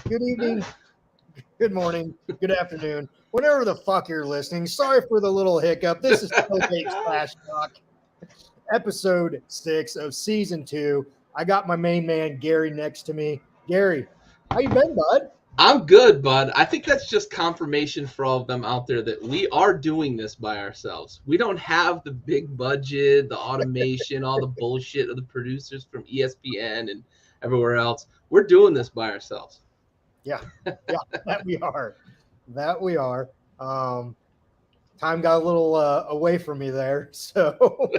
good evening, good morning, good afternoon, whenever the fuck you're listening. Sorry for the little hiccup. This is Tailgate Trash Talk, episode 6 of season 2. I got my main man Gary next to me. Gary, how you been, bud? I'm good, bud. I think that's just confirmation for all of them out there that we are doing this by ourselves. We don't have the big budget, the automation, all the bullshit of the producers from ESPN and everywhere else. We're doing this by ourselves. Yeah, that we are. That we are. Time got a little away from me there, so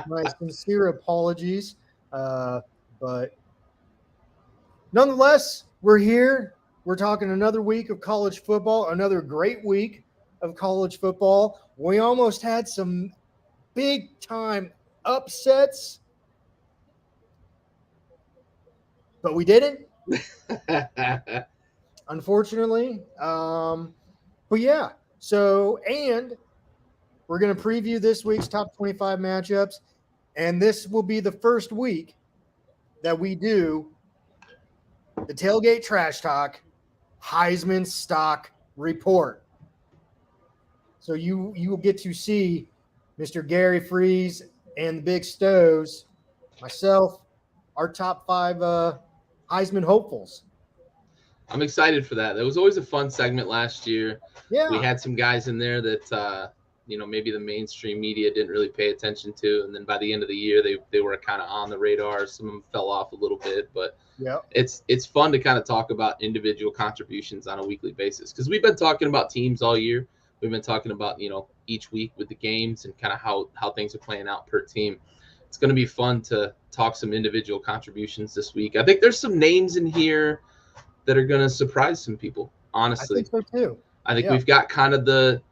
my sincere apologies. But nonetheless, we're here. We're talking another week of college football, another great week of college football. We almost had some big time upsets, but we didn't, unfortunately. But yeah, and we're going to preview this week's top 25 matchups, and this will be the first week that we do the Tailgate Trash Talk Heisman Stock Report. So you will get to see Mr. Gary Freeze and the Big Stoves, myself, our top 5 Heisman hopefuls. I'm excited for that. That was always a fun segment last year. Yeah. We had some guys in there that maybe the mainstream media didn't really pay attention to, and then by the end of the year they were kind of on the radar. Some of them fell off a little bit, but it's fun to kind of talk about individual contributions on a weekly basis, because we've been talking about teams all year. We've been talking about each week with the games and kind of how things are playing out per team. It's going to be fun to talk some individual contributions this week. I think there's some names in here that are going to surprise some people, honestly. I think so too. I think we've got kind of the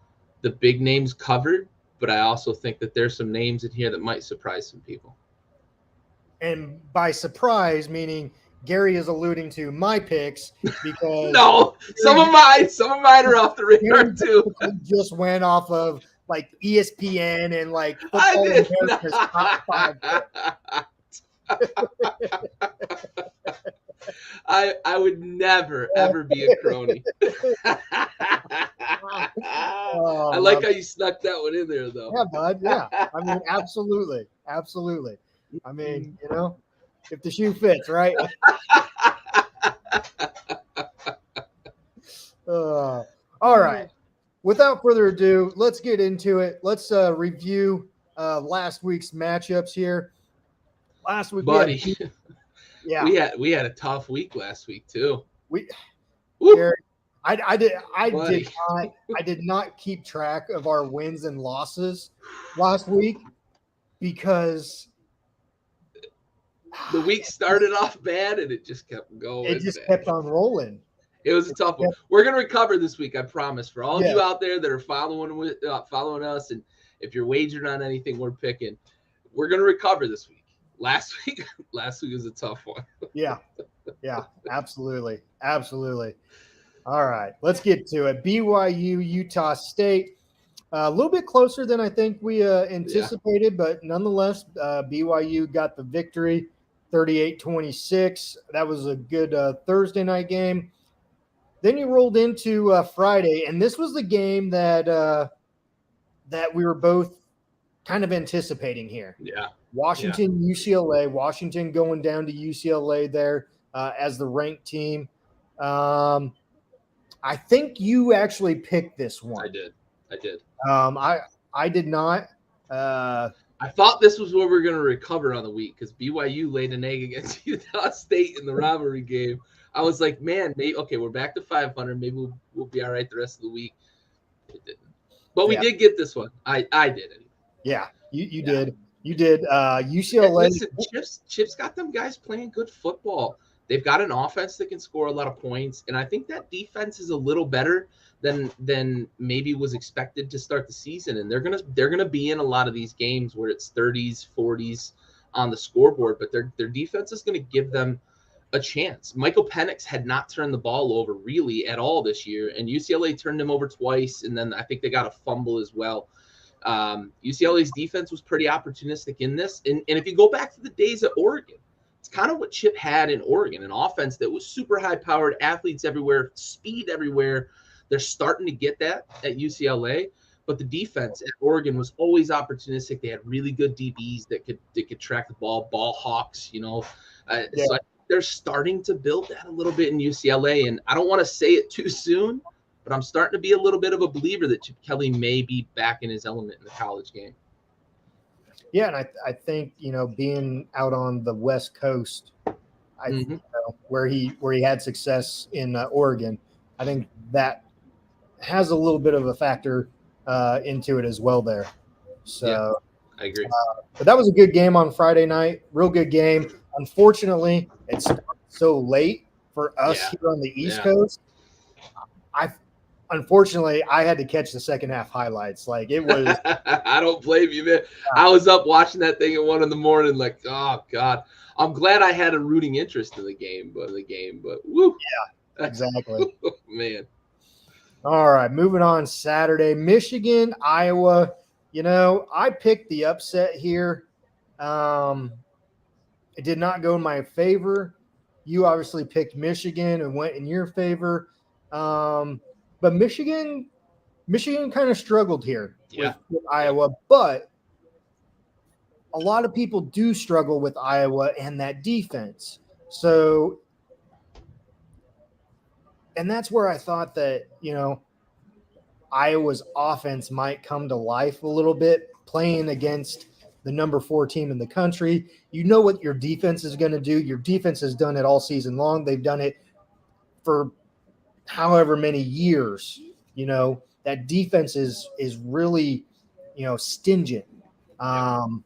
big names covered, but I also think that there's some names in here that might surprise some people. And by surprise, meaning Gary is alluding to my picks, because no, some of mine are off the radar too. Just went off of like ESPN and like Football America's top 5 I would never ever be a crony. I like how you snuck that one in there, though. Yeah, bud. Yeah, I mean, absolutely. I mean, if the shoe fits, right? All right. Without further ado, let's get into it. Let's review last week's matchups here. Last week, buddy. We had a tough week last week too. Gary, I did not keep track of our wins and losses last week, because the week started off bad and it just kept going. It just kept on rolling. It was a tough one. We're gonna recover this week, I promise. For all of you out there that are following us, and if you're wagering on anything we're picking, we're gonna recover this week. Last week was a tough one. Yeah, absolutely. All right, let's get to it. BYU, Utah State. A little bit closer than I think we anticipated, but nonetheless, BYU got the victory, 38-26. That was a good Thursday night game. Then you rolled into Friday, and this was the game that we were both kind of anticipating here. Yeah. Washington, UCLA. Washington going down to UCLA there as the ranked team. I think you actually picked this one. I did. I did not. I thought this was where we were going to recover on the week, because BYU laid an egg against Utah State in the rivalry game. I was like, man, we're back to 500. Maybe we'll be all right the rest of the week. It didn't. But we did get this one. I did it. Yeah, you did. You did. UCLA. Listen, Chip's got them guys playing good football. They've got an offense that can score a lot of points, and I think that defense is a little better than maybe was expected to start the season. And they're gonna be in a lot of these games where it's 30s, 40s on the scoreboard, but their defense is gonna give them a chance. Michael Penix had not turned the ball over really at all this year, and UCLA turned him over twice, and then I think they got a fumble as well. UCLA's defense was pretty opportunistic in this. And if you go back to the days at Oregon, It's kind of what Chip had in Oregon, an offense that was super high-powered, athletes everywhere, speed everywhere. They're starting to get that at UCLA, but the defense at Oregon was always opportunistic. They had really good DBs that could track the ball hawks, So they're starting to build that a little bit in UCLA, and I don't want to say it too soon, but I'm starting to be a little bit of a believer that Chip Kelly may be back in his element in the college game. Yeah, and I think being out on the West Coast, where he had success in Oregon, I think that has a little bit of a factor into it as well there. So yeah, I agree. But that was a good game on Friday night. Real good game. Unfortunately, it started so late for us here on the East Coast. Unfortunately, I had to catch the second half highlights. Like, it was. I don't blame you, man. I was up watching that thing at 1 a.m, like, oh God. I'm glad I had a rooting interest in the game, but woo. Yeah, exactly. Man. All right, moving on. Saturday, Michigan, Iowa. I picked the upset here. It did not go in my favor. You obviously picked Michigan and went in your favor. But Michigan kind of struggled here with Iowa. But a lot of people do struggle with Iowa and that defense. So, and that's where I thought that, Iowa's offense might come to life a little bit playing against the number 4 team in the country. You know what your defense is going to do. Your defense has done it all season long. They've done it for however many years. That defense is really, stingent. And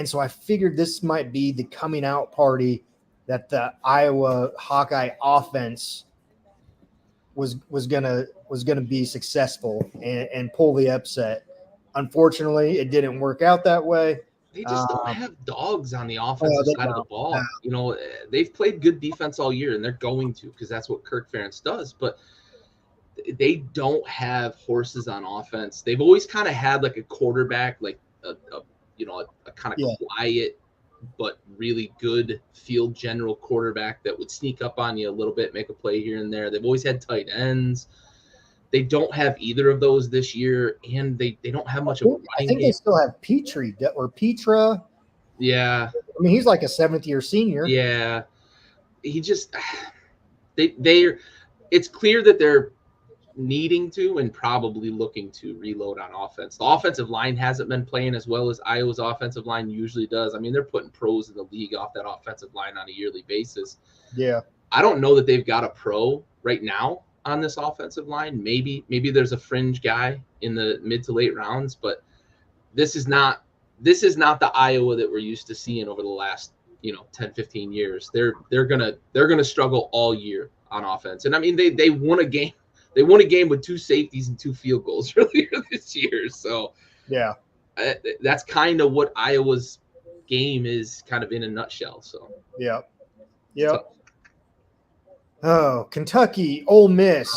so I figured this might be the coming out party that the Iowa Hawkeye offense was gonna be successful and pull the upset. Unfortunately, it didn't work out that way. They just don't have dogs on the offensive side of the ball. They've played good defense all year, and they're going to, because that's what Kirk Ferentz does. But they don't have horses on offense. They've always kind of had like a quarterback, like a kind of quiet but really good field general quarterback that would sneak up on you a little bit, make a play here and there. They've always had tight ends. They don't have either of those this year, and they don't have much of a running game. I think they still have Petra. Yeah. I mean, he's like a 7th-year senior. Yeah. He just it's clear that they're needing to and probably looking to reload on offense. The offensive line hasn't been playing as well as Iowa's offensive line usually does. I mean, they're putting pros in the league off that offensive line on a yearly basis. Yeah. I don't know that they've got a pro right now on this offensive line. Maybe there's a fringe guy in the mid to late rounds, but this is not the Iowa that we're used to seeing over the last 10, 15 years. They're gonna struggle all year on offense. And I mean, they won a game. They won a game with 2 safeties and 2 field goals earlier this year. So yeah, that's kind of what Iowa's game is, kind of in a nutshell. So yeah. Oh, Kentucky, Ole Miss.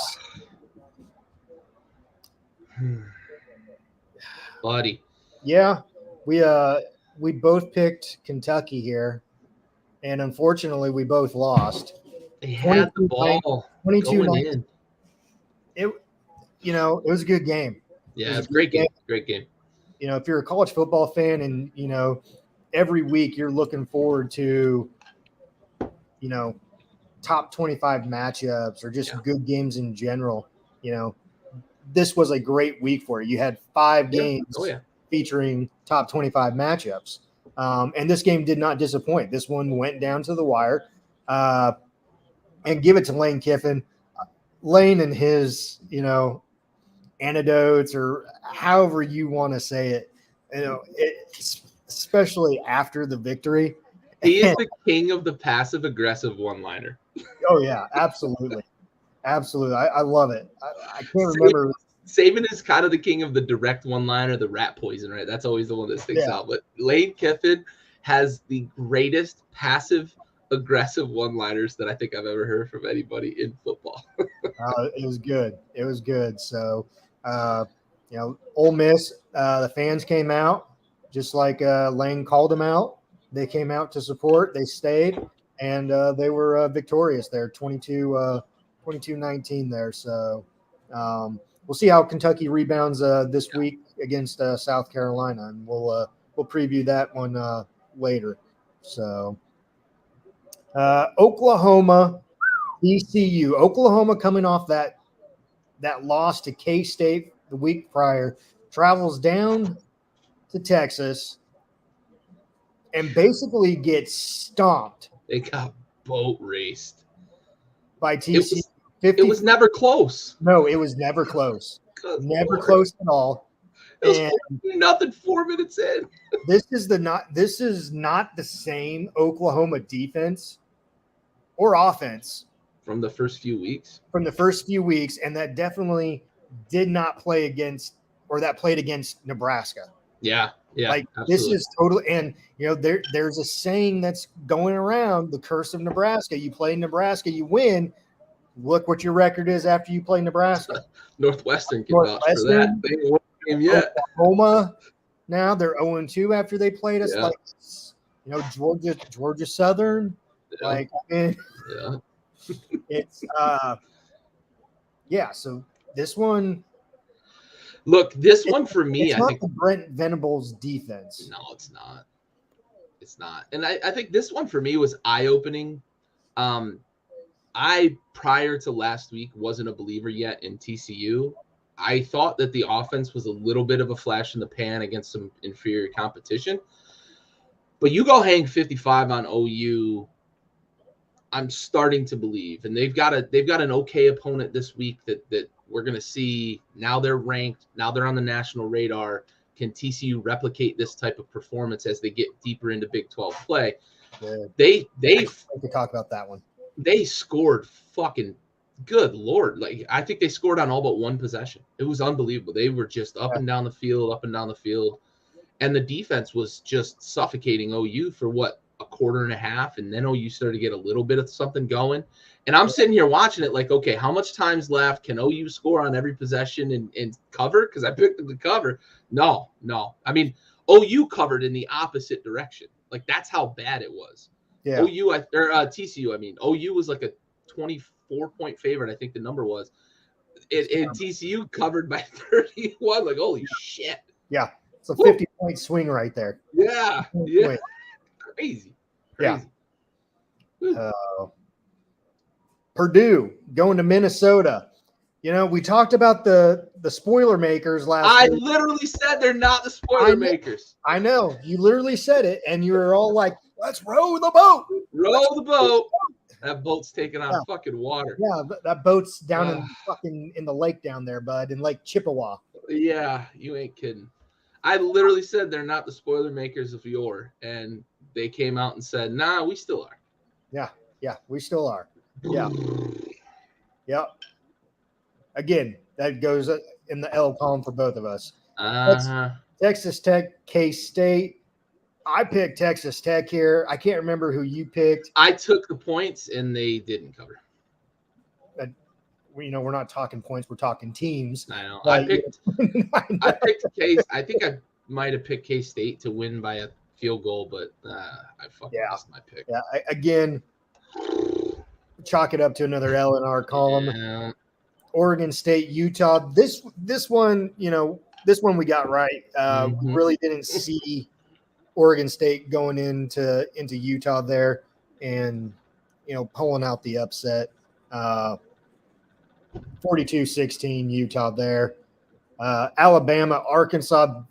Buddy. Yeah, we both picked Kentucky here, and unfortunately, we both lost. They had the ball 22-9. It was a good game. Yeah, it's a great game. Great game. If you're a college football fan and, every week you're looking forward to, top 25 matchups or just good games in general, this was a great week for you. You had 5 games featuring top 25 matchups. And this game did not disappoint. This one went down to the wire. And give it to Lane Kiffin. Lane and his, anecdotes, or however you want to say it, especially after the victory. He is the king of the passive aggressive one-liner. Oh yeah, absolutely. Absolutely. I love it. I can't remember. Saban is kind of the king of the direct one-liner, the rat poison, right? That's always the one that sticks out. But Lane Kiffin has the greatest passive aggressive one-liners that I think I've ever heard from anybody in football. It was good. It was good. So, Ole Miss, the fans came out just like Lane called them out. they came out to support. They stayed, and they were victorious there, 22-19 there. So we'll see how Kentucky rebounds this week against South Carolina, and we'll preview that one later. So Oklahoma, TCU. Oklahoma coming off that loss to K-State the week prior, travels down to Texas and basically gets stomped. They got boat raced by TCU. It was never close. No, it was never close. Never close at all. It was nothing 4 minutes in. This is not the same Oklahoma defense or offense from the first few weeks. And that definitely did not play against, or that played against Nebraska. Yeah. Like absolutely. This is totally, and there's a saying that's going around, the curse of Nebraska. You play Nebraska, you win. Look what your record is after you play Nebraska. Northwestern can vouch for that. They ain't won a game yet. Oklahoma, now they're 0-2 after they played us. Yeah. Like Georgia Southern. Yeah. Like, I mean, yeah. It's so this one. Look, this one for me, I think the Brent Venables defense. No, it's not. It's not. And I think this one for me was eye-opening. I, prior to last week, wasn't a believer yet in TCU. I thought that the offense was a little bit of a flash in the pan against some inferior competition. But you go hang 55 on OU, I'm starting to believe. And they've got an okay opponent this week that we're going to see. Now they're ranked. Now they're on the national radar. Can TCU replicate this type of performance as they get deeper into Big 12 play? Yeah. They could talk about that one. They scored fucking good Lord. Like, I think they scored on all but one possession. It was unbelievable. They were just up and down the field. And the defense was just suffocating OU for a quarter and a half. And then OU started to get a little bit of something going. And I'm sitting here watching it like, okay, how much time's left? Can OU score on every possession and cover? Because I picked them to cover. No. I mean, OU covered in the opposite direction. Like, that's how bad it was. Yeah. TCU, I mean. OU was like a 24-point favorite, I think the number was. And TCU covered by 31. Like, holy shit. Yeah. It's a 50-point swing right there. Yeah. Crazy. Yeah. Purdue going to Minnesota. We talked about the spoiler makers last week. I literally said they're not the spoiler makers. I know. You literally said it, and you were all like, let's row the boat. Row the boat. That boat's taking on fucking water. Yeah, that boat's down in the lake down there, bud, in Lake Chippewa. Yeah, you ain't kidding. I literally said they're not the spoiler makers of yore, and they came out and said, nah, we still are. Yeah, we still are. Yeah. Yep. Again, that goes in the L column for both of us. Texas Tech, K-State. I picked Texas Tech here. I can't remember who you picked. I took the points, and they didn't cover. We're not talking points. We're talking teams. I know. I picked K. I think I might have picked K-State to win by a field goal, but I fucking missed my pick. Yeah, again, chalk it up to another L in our column. Yeah. Oregon State, Utah. This one, this one we got right. We really didn't see Oregon State going into Utah there and pulling out the upset. 42-16 Utah there. Alabama, Arkansas.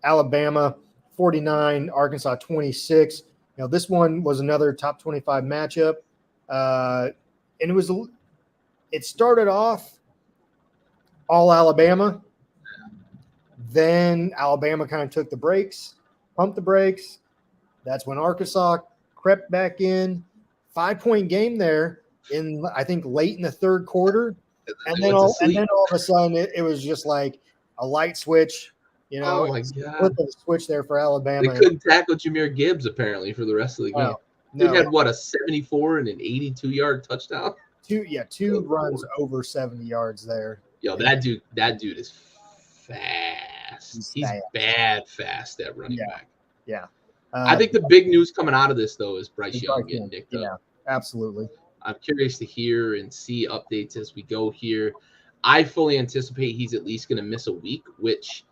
Alabama 49, Arkansas 26. This one was another top 25 matchup, and it started off all Alabama. Then Alabama kind of took the brakes, pumped the brakes. That's when Arkansas crept back in. 5-point game there I think late in the third quarter. And then all of a sudden it was just like a light switch. Oh my God. Flip of the switch there for Alabama. They couldn't tackle Jahmyr Gibbs apparently for the rest of the game. No. They had a 74 and an 82-yard touchdown. Two runs over 70 yards there. Yo, that dude is fast. He's bad fast at running back. Yeah. I think the big news coming out of this, though, is Bryce Young getting nicked up. Yeah, absolutely. I'm curious to hear and see updates as we go here. I fully anticipate he's at least going to miss a week, which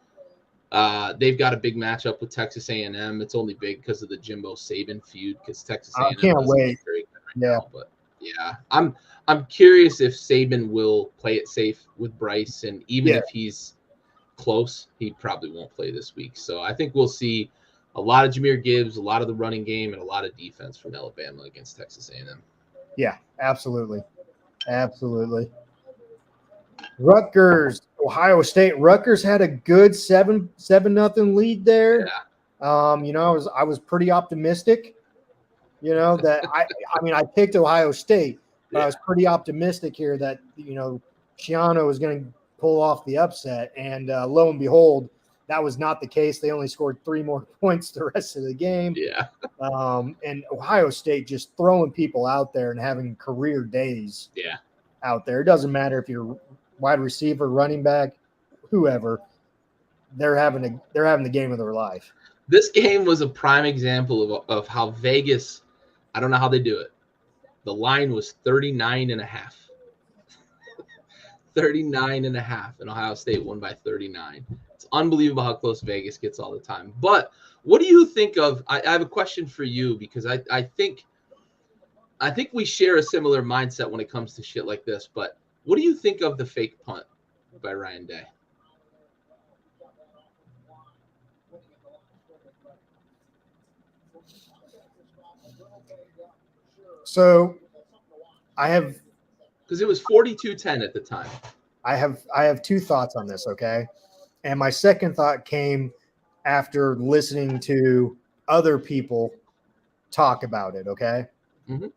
they've got a big matchup with Texas A&M. It's only big because of the Jimbo Saban feud, because Texas A&M can't wait. Very good right now. But yeah, I'm curious if Saban will play it safe with Bryce, and even if he's close, he probably won't play this week. So I think we'll see a lot of Jahmyr Gibbs, a lot of the running game, and a lot of defense from Alabama against Texas A&M. Yeah, absolutely. Absolutely. Rutgers, Ohio State. Rutgers had a good 7-0 lead there. Yeah. I was pretty optimistic. That I picked Ohio State, but I was pretty optimistic here that Schiano was going to pull off the upset, and lo and behold, that was not the case. They only scored 3 more points the rest of the game. Yeah. And Ohio State just throwing people out there and having career days. Yeah. Out there. It doesn't matter if you're wide receiver, running back, whoever. They're having the game of their life. This game was a prime example of how Vegas, I don't know how they do it. The line was 39.5. 39.5, and Ohio State won by 39. It's unbelievable how close Vegas gets all the time. But what do you think of? I have a question for you, because I think we share a similar mindset when it comes to shit like this. But what do you think of the fake punt by Ryan Day? So I have, because it was 42-10 at the time. I have 2 thoughts on this, okay? And my second thought came after listening to other people talk about it, okay? Mm-hmm.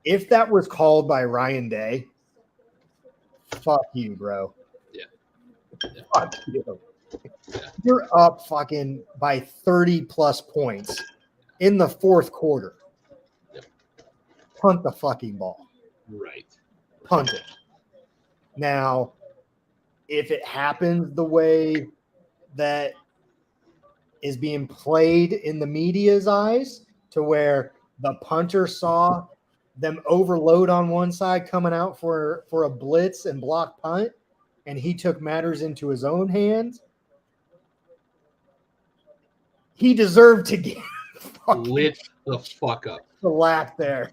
If that was called by Ryan Day, fuck you, bro. Yeah. Fuck you. Yeah. You're up fucking by 30 plus points in the 4th quarter. Yep. Punt the fucking ball. Right. Punt it. Now, if it happens the way that is being played in the media's eyes, to where the punter saw them overload on one side coming out for a blitz and block punt, and he took matters into his own hands, he deserved to get lit the fuck up. The lack there.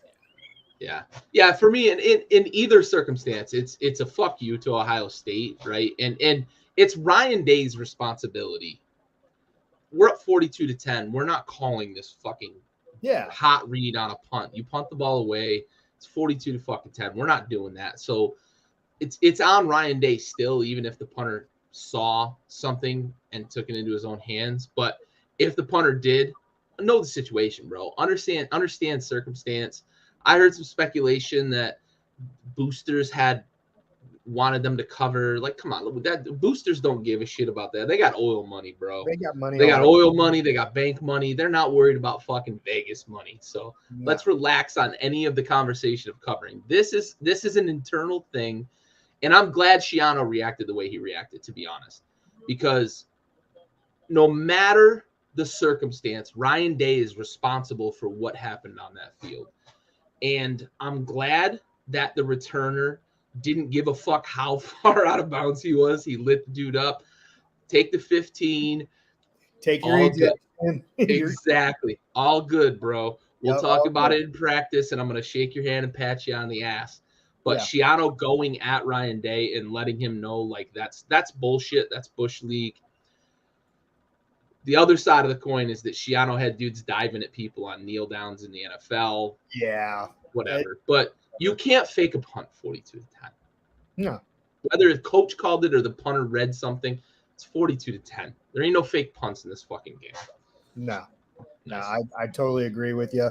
Yeah. For me, in either circumstance, it's a fuck you to Ohio State, right? And it's Ryan Day's responsibility. We're up 42-10. We're not calling this fucking hot read on a punt. You punt the ball away. It's 42-10. We're not doing that. So it's on Ryan Day still, even if the punter saw something and took it into his own hands. But if the punter did, know the situation, bro. Understand circumstance. I heard some speculation that boosters had wanted them to cover. Like, come on, that boosters don't give a shit about that. They got oil money, bro. They got money. They got oil money. They got bank money. They're not worried about fucking Vegas money. So let's relax on any of the conversation of covering. This is an internal thing, and I'm glad Schiano reacted the way he reacted, to be honest, because no matter the circumstance, Ryan Day is responsible for what happened on that field. And I'm glad that the returner didn't give a fuck how far out of bounds he was. He lit the dude up. Take the 15. Take your ejection. Exactly. All good, bro. We'll talk about it in practice, and I'm going to shake your hand and pat you on the ass. But Schiano going at Ryan Day and letting him know, like, that's bullshit. That's Bush League. The other side of the coin is that Schiano had dudes diving at people on kneel downs in the NFL. Yeah. Whatever. But you can't fake a punt 42-10. No. Whether the coach called it or the punter read something, it's 42-10. There ain't no fake punts in this fucking game. No. I totally agree with you.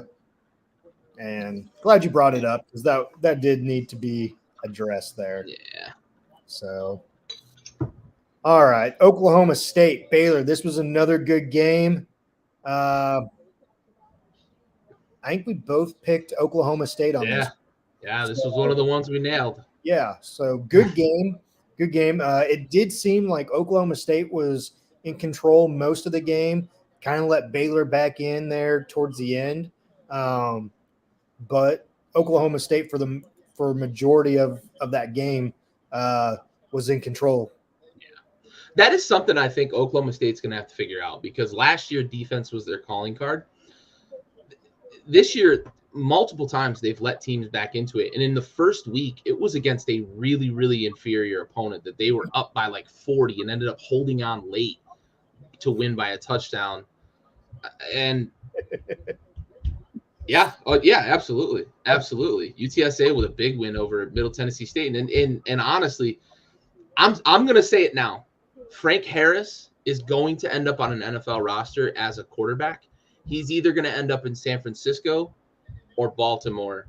And glad you brought it up, because that did need to be addressed there. Yeah. So, all right. Oklahoma State, Baylor. This was another good game. I think we both picked Oklahoma State on this. Yeah, this was one of the ones we nailed. Yeah, so good game. Good game. It did seem like Oklahoma State was in control most of the game. Kind of let Baylor back in there towards the end, but Oklahoma State for majority of that game was in control. Yeah. That is something I think Oklahoma State's going to have to figure out, because last year defense was their calling card. This year, multiple times they've let teams back into it. And in the first week, it was against a really, really inferior opponent that they were up by like 40 and ended up holding on late to win by a touchdown. And yeah, absolutely. UTSA with a big win over Middle Tennessee State. And honestly, I'm going to say it now. Frank Harris is going to end up on an NFL roster as a quarterback. He's either going to end up in San Francisco or Baltimore,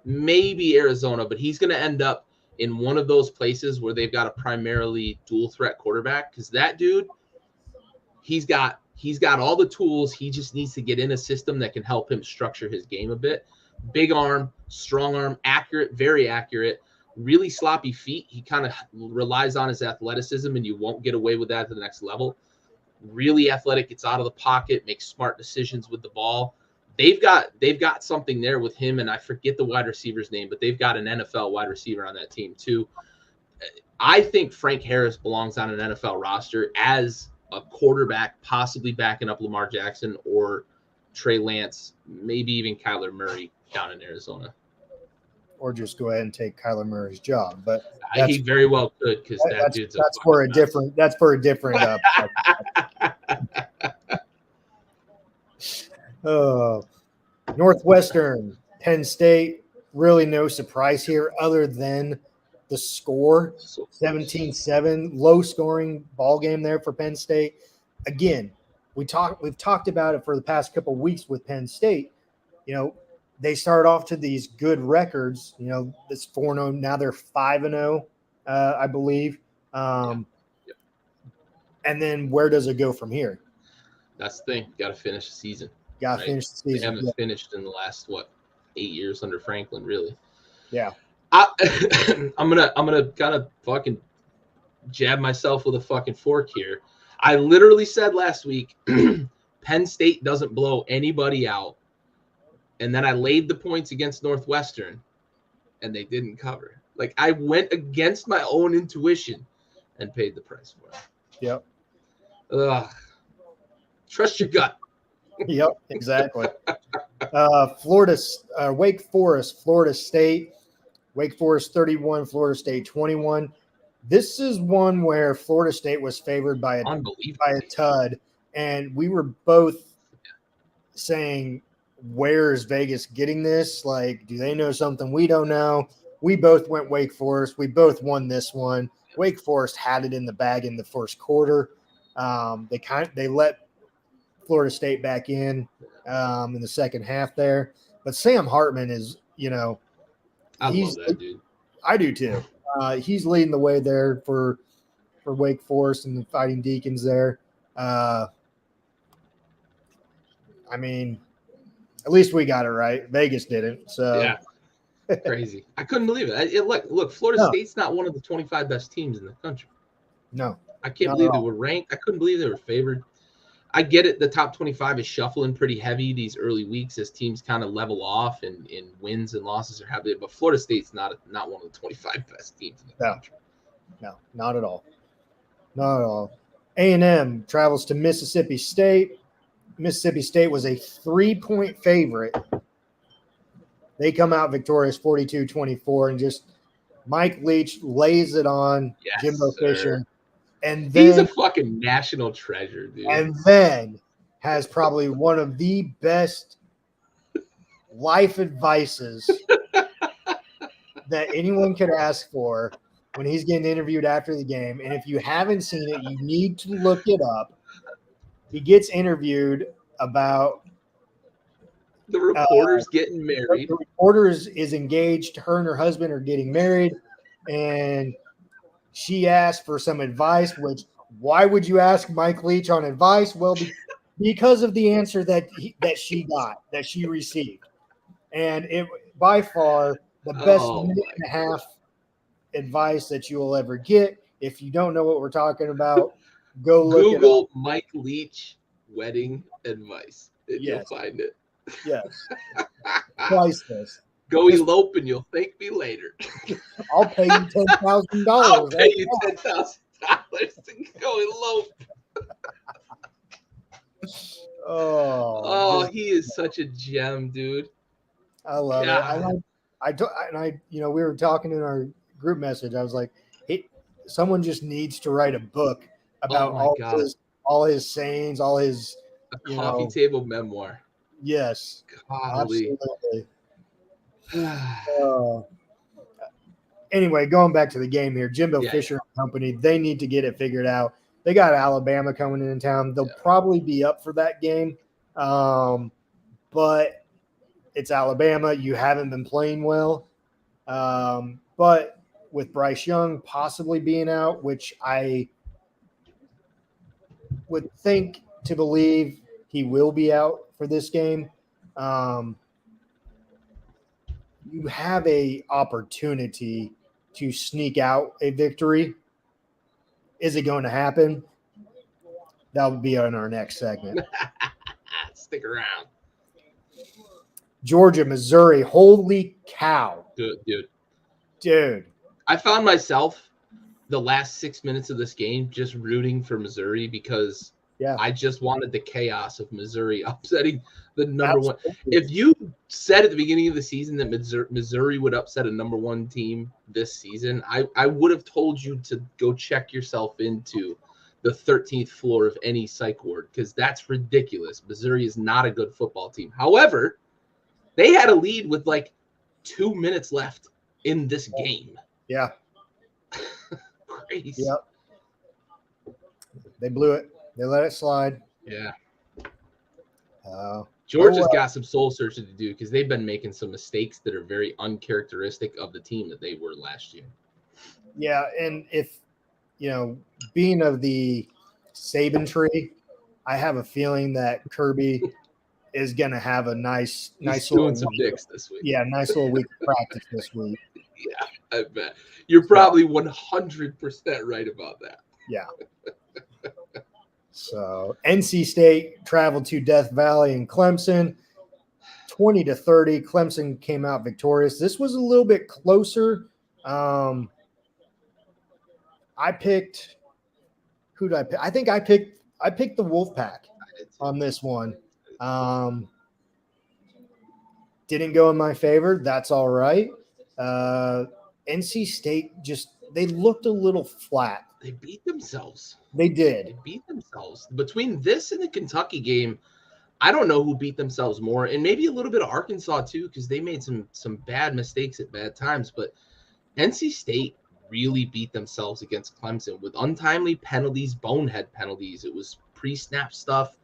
maybe Arizona, but he's going to end up in one of those places where they've got a primarily dual threat quarterback, because that dude, he's got all the tools. He just needs to get in a system that can help him structure his game a bit. Big arm, strong arm, accurate, very accurate, really sloppy feet. He kind of relies on his athleticism, and you won't get away with that to the next level. Really athletic, gets out of the pocket, makes smart decisions with the ball. They've got something there with him, and I forget the wide receiver's name, but they've got an NFL wide receiver on that team too. I think Frank Harris belongs on an NFL roster as a quarterback, possibly backing up Lamar Jackson or Trey Lance, maybe even Kyler Murray down in Arizona. Or just go ahead and take Kyler Murray's job, but he very well could, because that dude's that's for a different. That's for a different. Northwestern, Penn State. Really, no surprise here, other than the score, 17-7, low scoring ball game there for Penn State. Again, we've talked about it for the past couple of weeks with Penn State. They started off to these good records, this 4-0. Now they're 5-0, I believe. And then where does it go from here? That's the thing. Got to finish the season. Got to finish the season. They haven't finished in the last 8 years under Franklin, really. Yeah. I'm gonna kind of fucking jab myself with a fucking fork here. I literally said last week, Penn State doesn't blow anybody out. And then I laid the points against Northwestern, and they didn't cover. Like, I went against my own intuition and paid the price for it. Yep. Trust your gut. Yep, exactly. Wake Forest, Florida State. Wake Forest 31, Florida State 21. This is one where Florida State was favored by a tud, and we were both saying, where is Vegas getting this? Like, do they know something we don't know? We both went Wake Forest. We both won this one. Wake Forest had it in the bag in the first quarter. They let Florida State back in the second half there. But Sam Hartman is, I love that dude. I do too. He's leading the way there for Wake Forest and the Fighting Deacons there. I mean, at least we got it right. Vegas didn't. So yeah, crazy. I couldn't believe it. Look, Florida State's not one of the 25 best teams in the country. No, I can't believe they were ranked. I couldn't believe they were favored. I get it. The top 25 is shuffling pretty heavy these early weeks as teams kind of level off and wins and losses are happening. But Florida State's not one of the 25 best teams in the country. No, not at all. Not at all. A&M travels to Mississippi State. Mississippi State was a 3-point favorite. They come out victorious 42-24, and just Mike Leach lays it on Jimbo Fisher. And then, he's a fucking national treasure, dude. And then has probably one of the best life advices that anyone could ask for when he's getting interviewed after the game. And if you haven't seen it, you need to look it up. He gets interviewed about the reporter's getting married. The reporter is engaged. Her and her husband are getting married, and she asked for some advice. Which, why would you ask Mike Leach on advice? Well, because of the answer that she received, and it by far the best minute and a half advice that you will ever get. If you don't know what we're talking about, Go look Google Mike Leach wedding advice, and you'll find it. Yes. Priceless. Go elope, and you'll thank me later. I'll pay you $10,000. I'll pay you $10,000 to go elope. Oh, he is such a gem, dude. I love it. I we were talking in our group message. I was like, hey, someone just needs to write a book about all his sayings, all his coffee table memoir. Yes, golly. Absolutely. Anyway, going back to the game here, Jimbo Fisher and company, they need to get it figured out. They got Alabama coming into town. They'll probably be up for that game, but it's Alabama. You haven't been playing well. But with Bryce Young possibly being out, which I would think to believe he will be out for this game, you have a opportunity to sneak out a victory. Is it going to happen? That will be on our next segment. Stick around. Georgia, Missouri. Holy cow. Dude. I found myself the last 6 minutes of this game just rooting for Missouri because I just wanted the chaos of Missouri upsetting the number one. If you said at the beginning of the season that Missouri would upset a number one team this season, I would have told you to go check yourself into the 13th floor of any psych ward because that's ridiculous. Missouri is not a good football team. However, they had a lead with like 2 minutes left in this game. Yeah. Crazy. Yep. They blew it. They let it slide. Yeah. Georgia's got some soul searching to do because they've been making some mistakes that are very uncharacteristic of the team that they were last year. Yeah, and if, being of the Saban tree, I have a feeling that Kirby is going to have a nice little week this week. Yeah, nice little week of practice this week. Yeah, I bet. You're probably 100% right about that. Yeah. So NC State traveled to Death Valley and Clemson, 20-30. Clemson came out victorious. This was a little bit closer. I picked – who did I pick? I think I picked the Wolfpack on this one. Didn't go in my favor. That's all right. NC State they looked a little flat. They beat themselves. They did. They beat themselves. Between this and the Kentucky game, I don't know who beat themselves more, and maybe a little bit of Arkansas too, because they made some bad mistakes at bad times. But NC State really beat themselves against Clemson with untimely penalties, bonehead penalties. It was pre-snap stuff.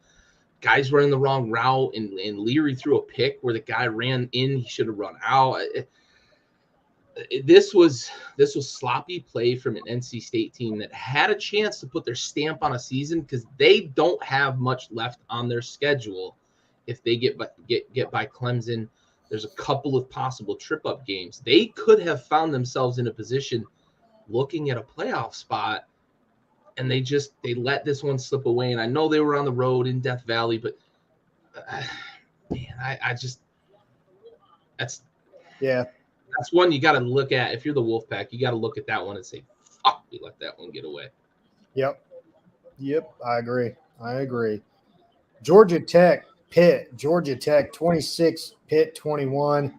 Guys running the wrong route, and Leary threw a pick where the guy ran in. He should have run out. This was sloppy play from an NC State team that had a chance to put their stamp on a season because they don't have much left on their schedule. If they get by Clemson, there's a couple of possible trip-up games. They could have found themselves in a position looking at a playoff spot, and they let this one slip away. And I know they were on the road in Death Valley, but that's one you got to look at. If you're the Wolfpack, you got to look at that one and say, fuck, we let that one get away. Yep. I agree. Georgia Tech, Pitt. Georgia Tech, 26, Pitt, 21.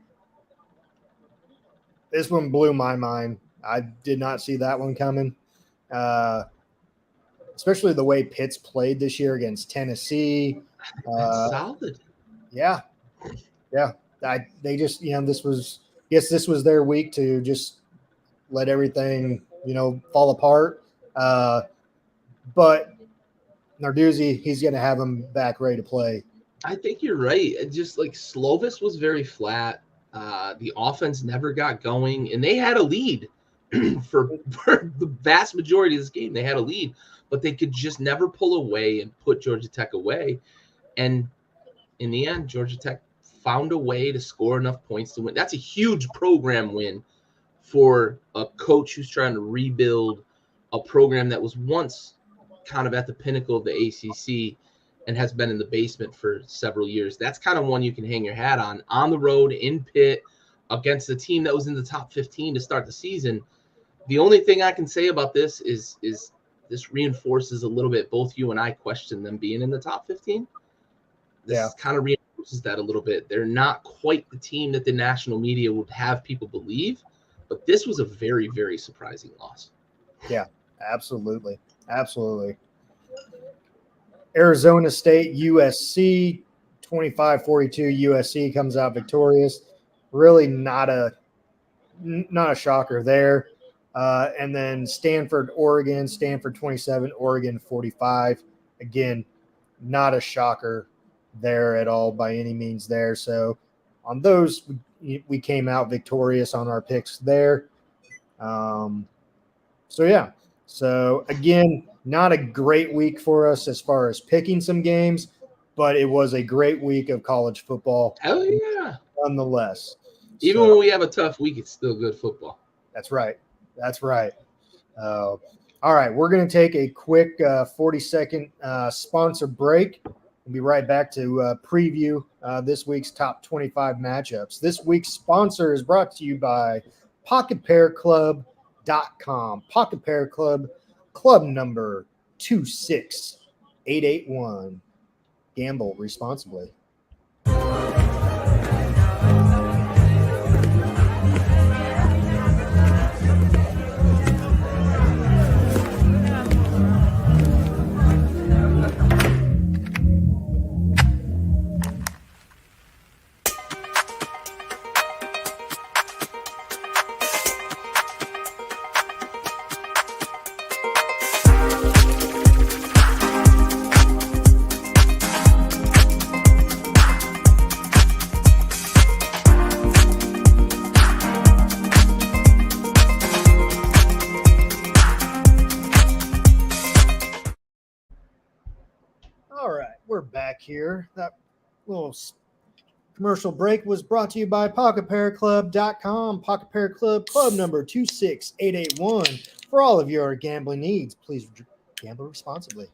This one blew my mind. I did not see that one coming. Especially the way Pitt's played this year against Tennessee. Solid. Yeah. They just, this was their week to just let everything, fall apart. But Narduzzi, he's going to have them back ready to play. I think you're right. Just like Slovis was very flat. The offense never got going, and they had a lead for the vast majority of this game. They had a lead, but they could just never pull away and put Georgia Tech away. And in the end, Georgia Tech found a way to score enough points to win. That's a huge program win for a coach who's trying to rebuild a program that was once kind of at the pinnacle of the ACC and has been in the basement for several years. That's kind of one you can hang your hat on the road in Pitt against a team that was in the top 15 to start the season. The only thing I can say about this is this reinforces a little bit. Both you and I question them being in the top 15. This kind of reinforces that a little bit. They're not quite the team that the national media would have people believe, but this was a very, very surprising loss. Yeah, absolutely. Absolutely. Arizona State, USC, 25-42. USC comes out victorious. Really not a shocker there. And then Stanford, Oregon, Stanford 27, Oregon 45. Again, not a shocker there at all by any means there. So on those, we came out victorious on our picks there. So again, not a great week for us as far as picking some games, but it was a great week of college football. Hell yeah. Nonetheless. Even when we have a tough week, it's still good football. That's right. All right, we're going to take a quick 40-second sponsor break. We'll be right back to preview this week's top 25 matchups. This week's sponsor is brought to you by PocketPairClub.com. Pocket Pair Club, club number 26881. Gamble responsibly. Here. That little commercial break was brought to you by PocketPairClub.com. Pocket Pair Club, club number 26881. For all of your gambling needs, please gamble responsibly.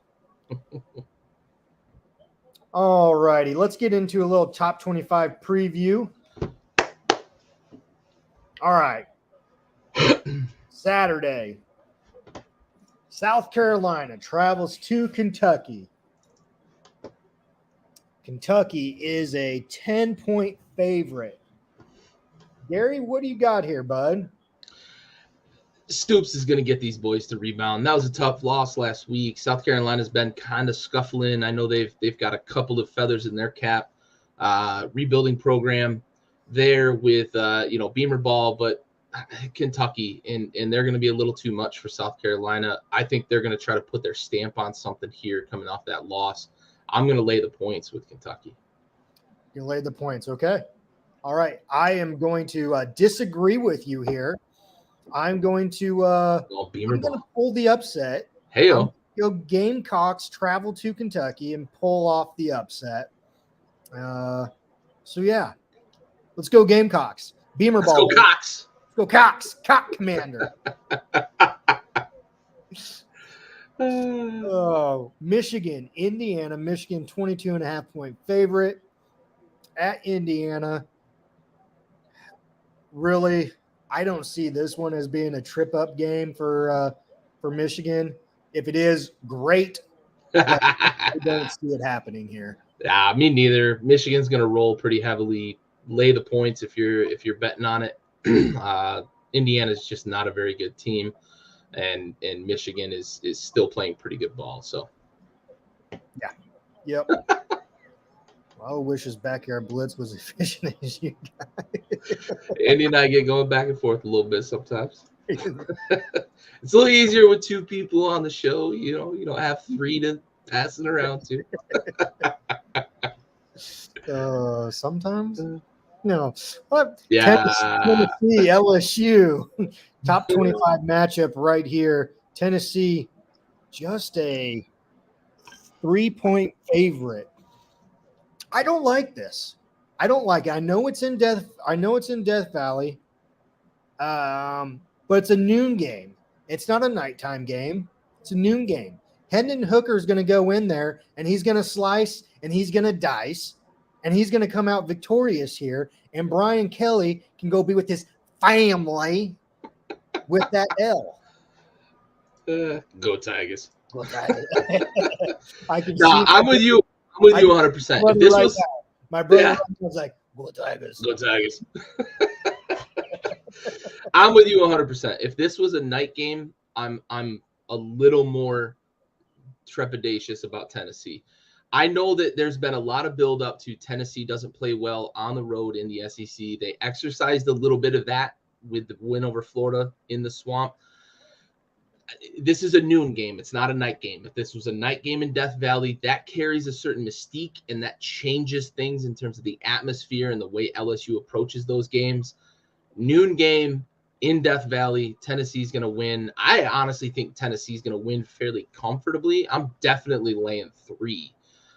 All righty, let's get into a little top 25 preview. All right. Saturday, South Carolina travels to Kentucky. Kentucky is a 10-point favorite. Gary, what do you got here, bud? Stoops is going to get these boys to rebound. That was a tough loss last week. South Carolina's been kind of scuffling. I know they've got a couple of feathers in their cap. Rebuilding program there with Beamer ball, but Kentucky and they're going to be a little too much for South Carolina. I think they're going to try to put their stamp on something here coming off that loss. I'm going to lay the points with Kentucky. You lay the points, okay? All right, I am going to disagree with you here. I'm going to pull the upset. Hey-o. Go Gamecocks travel to Kentucky and pull off the upset. Let's go Gamecocks. Beamer ball. Let's go Cox. Let's go Cox. Cock Commander. Michigan, Indiana. Michigan 22.5-point favorite at Indiana. Really, I don't see this one as being a trip-up game for Michigan. If it is, great. I don't see it happening here. Yeah, me neither. Michigan's going to roll pretty heavily. Lay the points if you're betting on it. Indiana's just not a very good team. And Michigan is still playing pretty good ball. So, yeah, yep. I wish his backyard blitz was efficient as you guys. Andy and I get going back and forth a little bit sometimes. It's a little easier with two people on the show. You don't have three to pass it around to. Sometimes. No. What? Yeah. Tennessee, LSU. Top 25 matchup right here. Tennessee, just a 3-point favorite. I don't like this. I don't like it. I know it's in Death Valley. But it's a noon game. It's not a nighttime game. It's a noon game. Hendon Hooker is going to go in there, and he's going to slice, and he's going to dice, and he's going to come out victorious here. And Brian Kelly can go be with his family with that L. Go Tigers. Go Tigers. I'm with you. I'm with you 100%. If this was my brother was like, go Tigers. Go Tigers. I'm with you 100%. If this was a night game, I'm a little more trepidatious about Tennessee. I know that there's been a lot of build up to Tennessee doesn't play well on the road in the SEC. They exercised a little bit of that with the win over Florida in the Swamp. This is a noon game. It's not a night game. If this was a night game in Death Valley, that carries a certain mystique and that changes things in terms of the atmosphere and the way LSU approaches those games. Noon game in Death Valley, Tennessee's going to win. I honestly think Tennessee's going to win fairly comfortably. I'm definitely laying 3.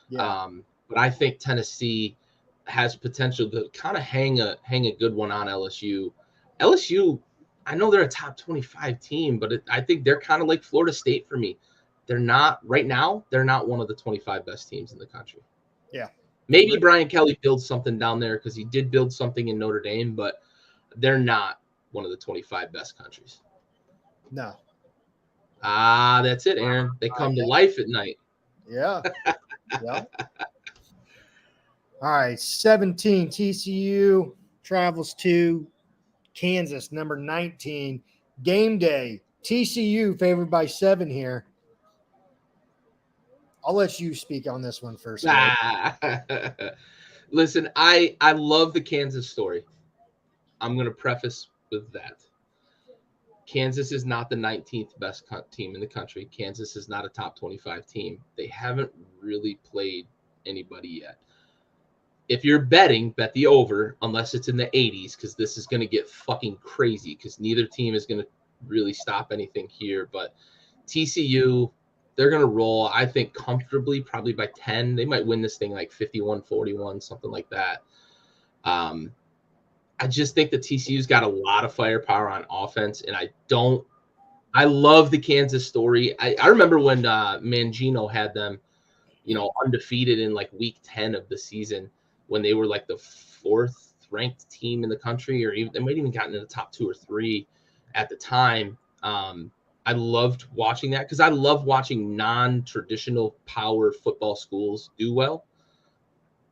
Yeah. But I think Tennessee has potential to kind of hang a good one on LSU. LSU, I know they're a top 25 team, but I think they're kind of like Florida State for me. They're not right now. They're not one of the 25 best teams in the country. Yeah. Maybe Brian Kelly builds something down there because he did build something in Notre Dame, but they're not one of the 25 best countries. No. That's it, Aaron. They come to life at night. Yeah. Yeah. All right. 17, TCU travels to Kansas, number 19. Game day. TCU favored by 7 here. I'll let you speak on this one first. Listen, I love the Kansas story. I'm going to preface with that. Kansas is not the 19th best team in the country. Kansas is not a top 25 team. They haven't really played anybody yet. If you're betting, bet the over, unless it's in the 80s, because this is going to get fucking crazy, because neither team is going to really stop anything here. But TCU, they're going to roll, I think, comfortably, probably by 10. They might win this thing like 51-41, something like that. I just think the TCU's got a lot of firepower on offense, and I love the Kansas story. I remember when Mangino had them, undefeated in like week 10 of the season when they were like the 4th ranked team in the country, or even they might even gotten in the top 2 or 3 at the time. I loved watching that because I love watching non-traditional power football schools do well.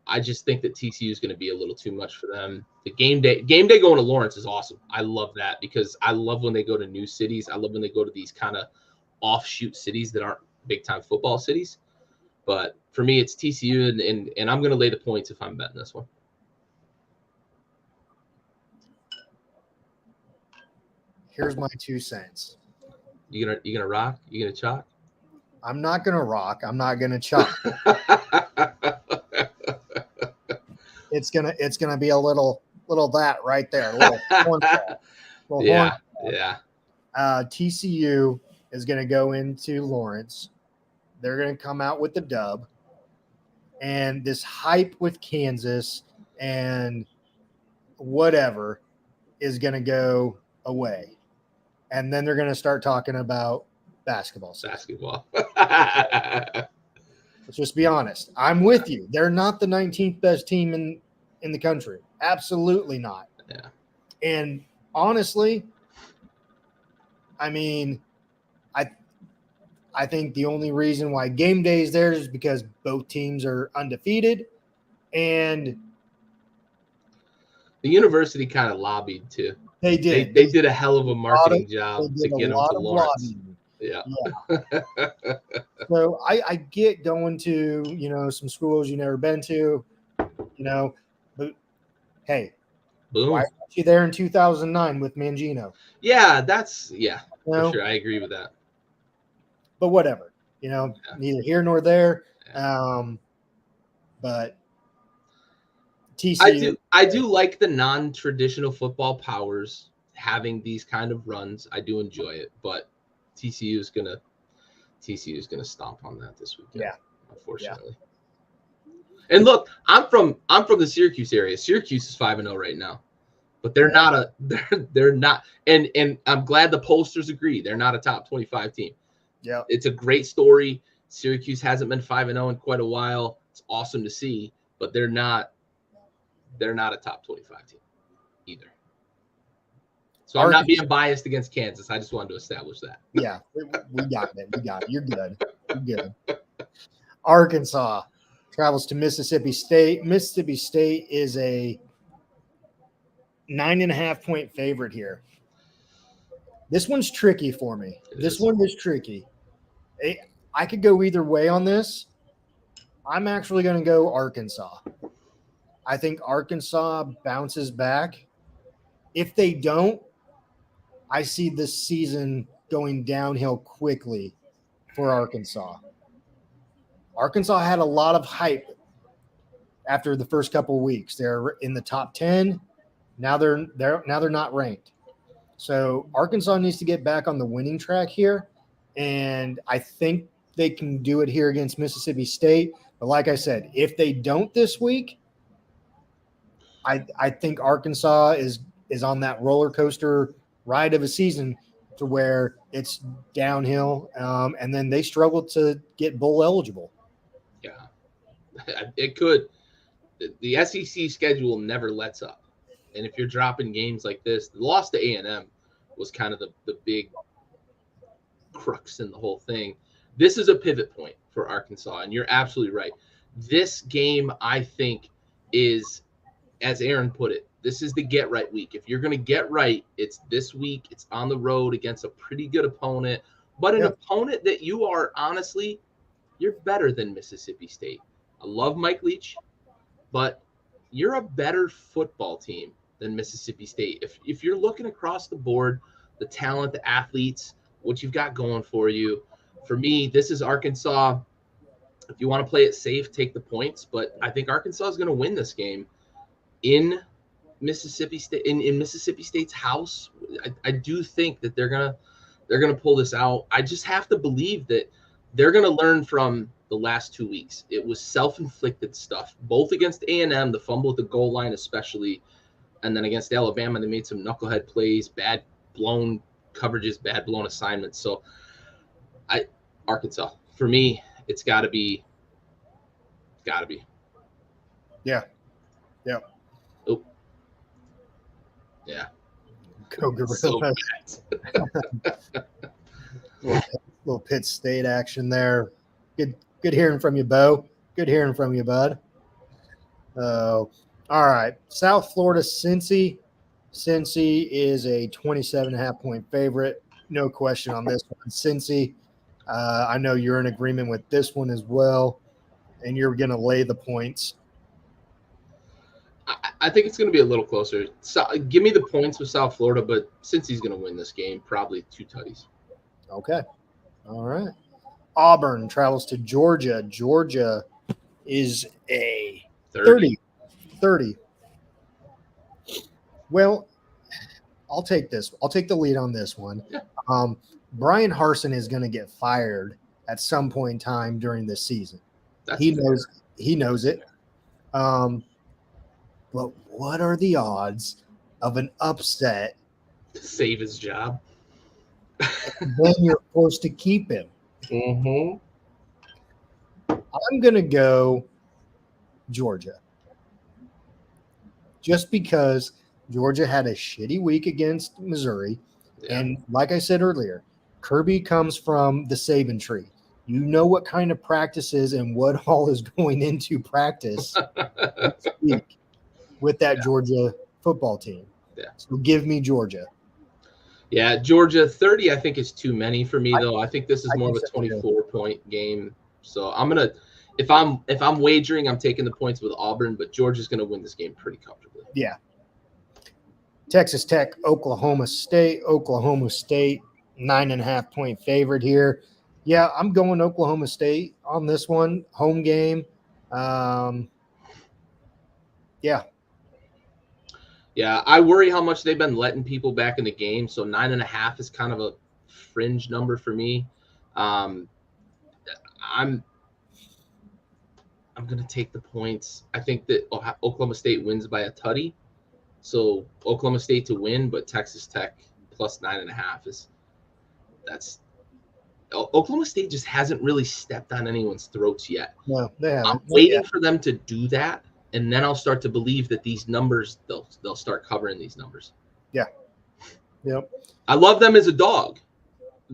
I just think that TCU is going to be a little too much for them. The game day going to Lawrence is awesome. I love that because I love when they go to new cities. I love when they go to these kind of offshoot cities that aren't big time football cities. But for me, it's TCU, and I'm going to lay the points if I'm betting this one. Here's my 2 cents. You gonna rock? You gonna chalk? I'm not gonna rock. I'm not gonna chalk. It's gonna be a little that right there. Yeah. TCU is gonna go into Lawrence. They're gonna come out with the dub, and this hype with Kansas and whatever is gonna go away, and then they're gonna start talking about basketball. Let's just be honest. I'm with you. They're not the 19th best team in the country. Absolutely not. Yeah. And honestly, I mean, I think the only reason why game day is there is because both teams are undefeated, and the university kind of lobbied too. They did. They did a hell of a marketing job to get them to Lawrence. Yeah. So I get going to, some schools you've never been to, but hey, boom. Why weren't you there in 2009 with Mangino? Yeah, for sure. I agree with that. But whatever, neither here nor there. But TCU, I do like the non-traditional football powers having these kind of runs. I do enjoy it, but TCU is gonna stomp on that this weekend. Yeah, unfortunately. Yeah. And look, I'm from the Syracuse area. Syracuse is 5-0 right now, but they're not they're not. And I'm glad the pollsters agree. They're not a top 25 team. Yeah, it's a great story. Syracuse hasn't been 5-0 in quite a while. It's awesome to see, but they're not a top 25 team either. So I'm not being biased against Kansas. I just wanted to establish that. Yeah, we got it. We got it. You're good. You're good. Arkansas travels to Mississippi State. Mississippi State is a 9.5-point favorite here. This one's tricky for me. This one is tricky. I could go either way on this. I'm actually going to go Arkansas. I think Arkansas bounces back. If they don't, I see this season going downhill quickly for Arkansas. Arkansas had a lot of hype after the first couple of weeks. They're in the top 10. Now they're not ranked. So Arkansas needs to get back on the winning track here, and I think they can do it here against Mississippi State. But like I said, if they don't this week, I think Arkansas is on that roller coaster ride of a season to where it's downhill, and then they struggle to get bowl eligible. Yeah, it could. The SEC schedule never lets up, and if you're dropping games like this, the loss to A&M was kind of the big crux in the whole thing. This is a pivot point for Arkansas, and you're absolutely right. This game, I think, is, as Aaron put it, this is the get right week. If you're going to get right, it's this week. It's on the road against a pretty good opponent, but an opponent that you are, honestly, you're better than Mississippi State. I love Mike Leach, but you're a better football team than Mississippi State. If you're looking across the board, the talent, the athletes, what you've got going for you, for me, this is Arkansas. If you want to play it safe, take the points, but I think Arkansas is going to win this game in Mississippi State, in Mississippi State's house. I do think that they're gonna pull this out. I just have to believe that they're gonna learn from the last 2 weeks. It was self-inflicted stuff, both against A&M, the fumble at the goal line especially, and then against Alabama, they made some knucklehead plays, bad blown coverages, bad blown assignments. So Arkansas, for me, it's gotta be. Yeah. Oh. Yeah. Go Gorillas. So little Pitt State action there. Good hearing from you, Bo. Good hearing from you, bud. All right. South Florida, Cincy. Cincy is a 27.5-point favorite. No question on this one. Cincy, I know you're in agreement with this one as well, and you're going to lay the points. I think it's going to be a little closer. So, give me the points with South Florida, but Cincy's going to win this game, probably 2 tutties. Okay. All right. Auburn travels to Georgia. Georgia is a 30. Well, I'll take this. I'll take the lead on this one. Yeah. Brian Harsin is going to get fired at some point in time during this season. He knows it. But what are the odds of an upset to save his job? Then you're forced to keep him. Mm-hmm. I'm going to go Georgia. Just because Georgia had a shitty week against Missouri. Yeah. And like I said earlier, Kirby comes from the Saban tree. You know what kind of practices and what all is going into practice this week with that Georgia football team. Yeah. So give me Georgia. Yeah, Georgia 30 I think is too many for me though. I think this is more of a 24-point game. So I'm going to if I'm wagering, I'm taking the points with Auburn, but Georgia's going to win this game pretty comfortably. Yeah. Texas Tech, Oklahoma State. Oklahoma State 9.5-point favorite here. Yeah, I'm going Oklahoma State on this one. Home game. Yeah. Yeah, I worry how much they've been letting people back in the game. So 9.5 is kind of a fringe number for me. I'm going to take the points. I think that Oklahoma State wins by a tutty. So Oklahoma State to win, but Texas Tech plus 9.5 that's Oklahoma State just hasn't really stepped on anyone's throats yet. No, they haven't. I'm waiting for them to do that, and then I'll start to believe that these numbers, they'll start covering these numbers. Yeah. Yep. I love them as a dog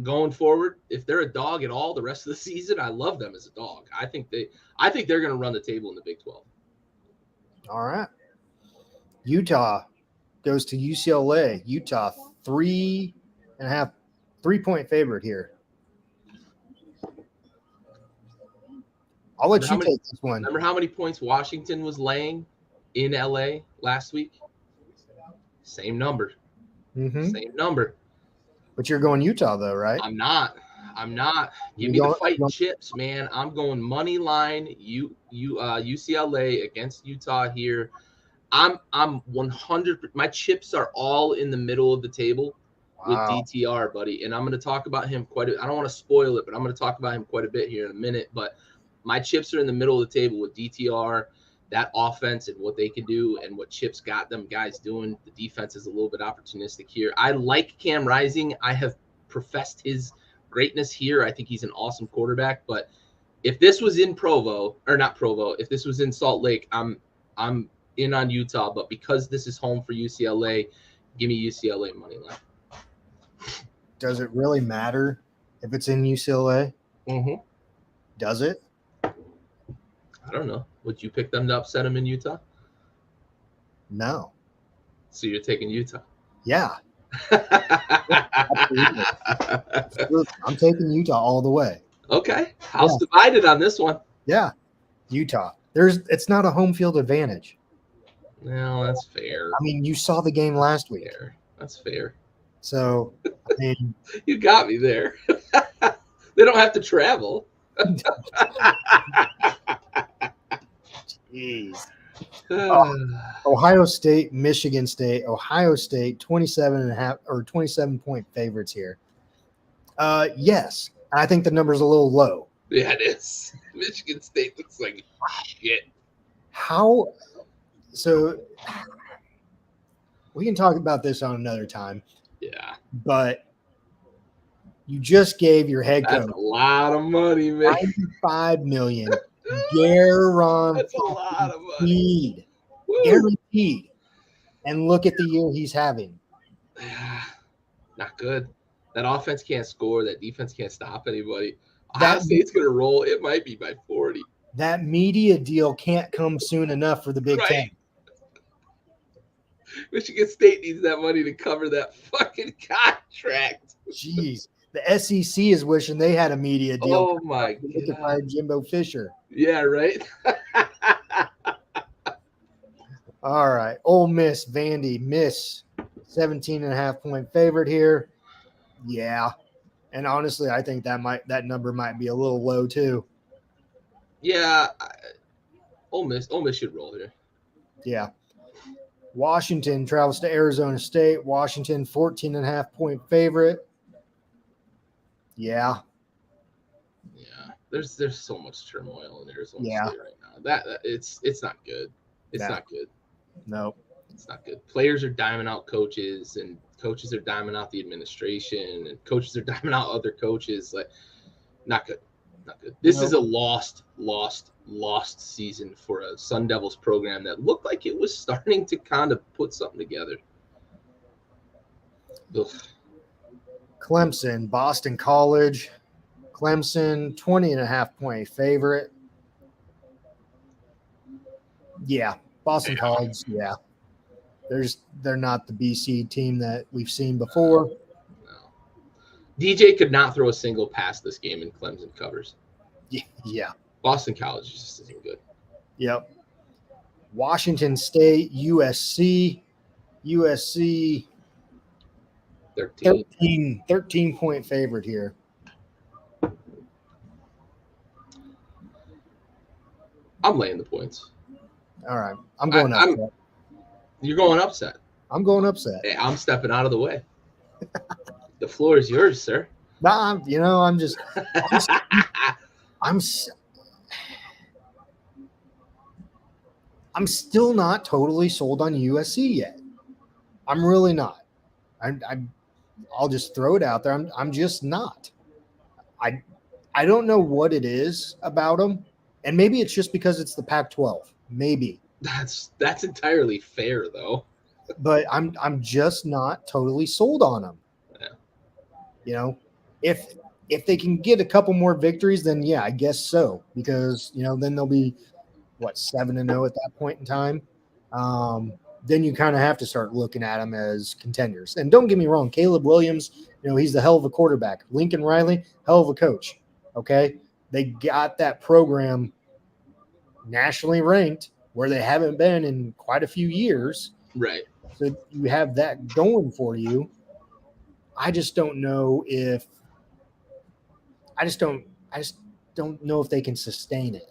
going forward. If they're a dog at all the rest of the season, I love them as a dog. I think they're going to run the table in the Big 12. All right. Utah goes to UCLA. Utah 3.5 favorite here. I'll let you take this one. Remember how many points Washington was laying in LA last week? Same number. Mm-hmm. Same number. But you're going Utah, though, right? I'm not. Give me the fighting chips, man. I'm going money line. UCLA against Utah here. I'm 100. My chips are all in the middle of the table with DTR, buddy. And I'm going to talk about him I don't want to spoil it, but I'm going to talk about him quite a bit here in a minute. But my chips are in the middle of the table with DTR, that offense and what they can do and what Chip's got them guys doing. The defense is a little bit opportunistic here. I like Cam Rising. I have professed his greatness here. I think he's an awesome quarterback. But if this was in if this was in Salt Lake, I'm in on Utah. But because this is home for UCLA, give me UCLA money line. Does it really matter if it's in UCLA? Mm-hmm. Does it? I don't know. Would you pick them to upset them in Utah? No. So you're taking Utah? Yeah. I'm taking Utah all the way. Okay. House divided on this one. Yeah. Utah. It's not a home field advantage. No, that's fair. I mean, you saw the game last week. That's fair. So, I mean, you got me there. They don't have to travel. Jeez. Ohio State, Michigan State. Ohio State 27.5 or 27-point favorites here. Yes, I think the number's a little low. Yeah, it is. Michigan State looks like shit. How? So we can talk about this on another time. Yeah, but you just gave your head coach a lot of money, man. $95 million. Guaranteed. That's a lot of money. Guaranteed. And look at the year he's having. Not good. That offense can't score. That defense can't stop anybody. Ohio State's going to roll. It might be by 40. That media deal can't come soon enough for the Big Ten. Michigan State needs that money to cover that fucking contract. Jeez. The SEC is wishing they had a media deal. Oh, my God. They could fire Jimbo Fisher. Yeah, right? All right. Ole Miss, Vandy, Miss, 17.5-point favorite here. Yeah. And honestly, I think that number might be a little low too. Yeah. Ole Miss should roll here. Yeah. Washington travels to Arizona State. Washington, 14.5-point favorite. Yeah. Yeah. There's so much turmoil in Arizona State right now. That it's not good. It's not good. No. It's not good. Players are diming out coaches, and coaches are diming out the administration, and coaches are diming out other coaches. Like, not good. Not good. This is a lost season for a Sun Devils program that looked like it was starting to kind of put something together. Ugh. Clemson, Boston College. Clemson, 20.5-point favorite. Yeah. Boston College, yeah. They're not the BC team that we've seen before. No. DJ could not throw a single pass this game in Clemson covers. Yeah. Boston College just isn't good. Yep. Washington State, USC. USC, 13-point favorite here. I'm laying the points. All right. I'm going upset. You're going upset. I'm going upset. Hey, I'm stepping out of the way. The floor is yours, sir. Nah, I'm still not totally sold on USC yet. I'm really not. I'll just throw it out there. I'm just not. I don't know what it is about them, and maybe it's just because it's the Pac-12. Maybe That's entirely fair though. But I'm just not totally sold on them. Yeah. If they can get a couple more victories, then yeah, I guess so. Because then they'll be 7-0 at that point in time. Then you kind of have to start looking at them as contenders. And don't get me wrong, Caleb Williams, he's the hell of a quarterback. Lincoln Riley, hell of a coach. Okay, they got that program nationally ranked where they haven't been in quite a few years. Right. So you have that going for you. I just don't know if I just don't know if they can sustain it.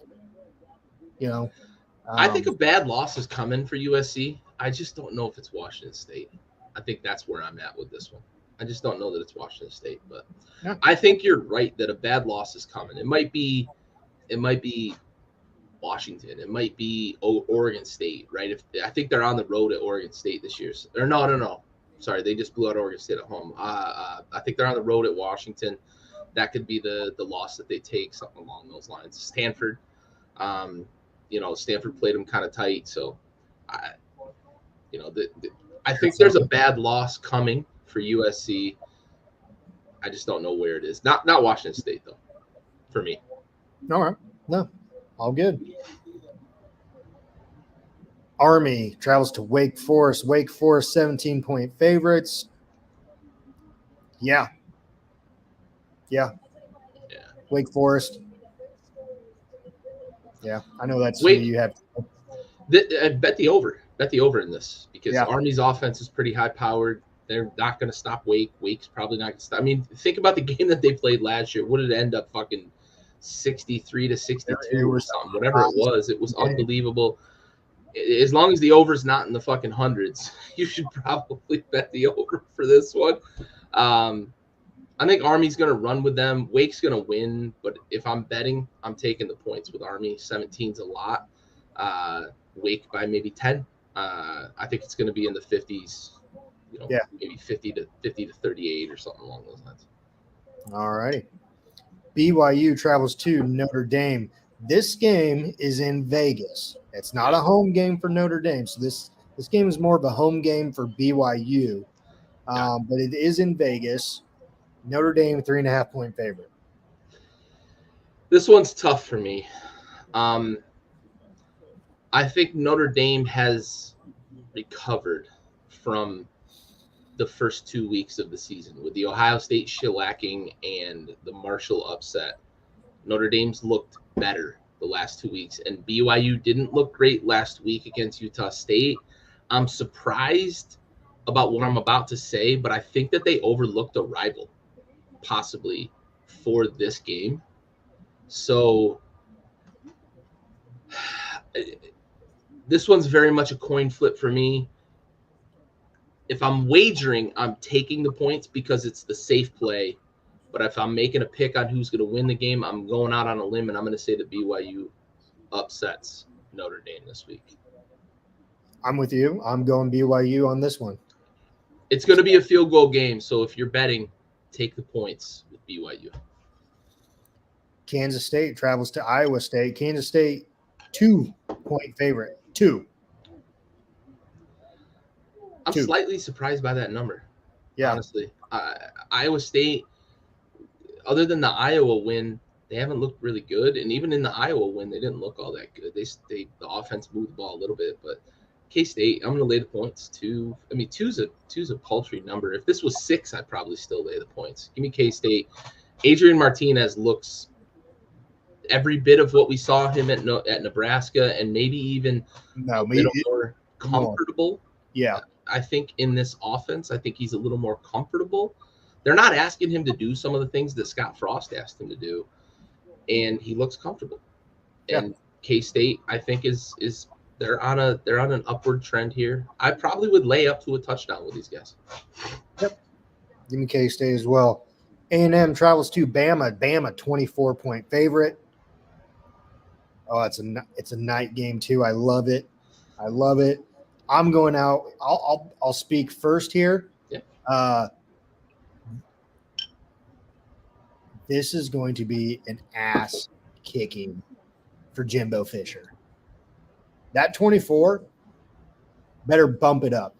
I think a bad loss is coming for USC. I just don't know if it's Washington State. I think that's where I'm at with this one. I just don't know that it's Washington State, but yeah. I think you're right that a bad loss is coming. It might be Washington. It might be Oregon State, right? I think they're on the road at Oregon State this year. Or no. Sorry, they just blew out Oregon State at home. I think they're on the road at Washington. That could be the loss that they take, something along those lines. Stanford, Stanford played them kind of tight, so I think there's a bad loss coming for USC. I just don't know where it is. Not Washington State though, for me. All right, no, all good. Army travels to Wake Forest. Wake Forest 17-point favorites. Yeah. Wake Forest. Yeah, I know that's Wake, you have. Bet the over. Bet the over in this because Army's offense is pretty high powered. They're not going to stop Wake. Wake's probably not going to stop. I mean, think about the game that they played last year. What did it end up? Fucking 63-62 or something. Whatever it was unbelievable. As long as the over's not in the fucking hundreds, you should probably bet the over for this one. I think Army's going to run with them. Wake's going to win, but if I'm betting, I'm taking the points with Army. 17's a lot. Wake by maybe 10. I think it's going to be in the 50s. Maybe 50 to 38 or something along those lines. All right. BYU travels to Notre Dame. This game is in Vegas. It's not a home game for Notre Dame. So this game is more of a home game for BYU. But it is in Vegas. Notre Dame 3.5-point favorite. This one's tough for me. I think Notre Dame has recovered from the first 2 weeks of the season with the Ohio State shellacking and the Marshall upset. Notre Dame's looked better the last 2 weeks, and BYU didn't look great last week against Utah State. I'm surprised about what I'm about to say, but I think that they overlooked a rival possibly for this game. So this one's very much a coin flip for me. If I'm wagering, I'm taking the points because it's the safe play. But if I'm making a pick on who's going to win the game, I'm going out on a limb, and I'm going to say that BYU upsets Notre Dame this week. I'm with you. I'm going BYU on this one. It's going to be a field goal game, so if you're betting, take the points with BYU. Kansas State travels to Iowa State. Kansas State, 2-point favorite. 2. I'm slightly surprised by that number. Yeah. Honestly. Iowa State, other than the Iowa win, they haven't looked really good. And even in the Iowa win, they didn't look all that good. The offense moved the ball a little bit. But K-State, I'm going to lay the points. 2. I mean, two's a paltry number. If this was 6, I'd probably still lay the points. Give me K-State. Adrian Martinez looks every bit of what we saw him at Nebraska, and maybe even a little more comfortable. Yeah. I think in this offense, I think he's a little more comfortable. They're not asking him to do some of the things that Scott Frost asked him to do, and he looks comfortable. Yeah. And K-State, I think, is they're on an upward trend here. I probably would lay up to a touchdown with these guys. Yep. Give me K-State as well. A&M travels to Bama. Bama 24-point favorite. Oh, it's a night game too. I love it. I'm going out. I'll speak first here. Yeah. this is going to be an ass kicking for Jimbo Fisher. That 24 better bump it up.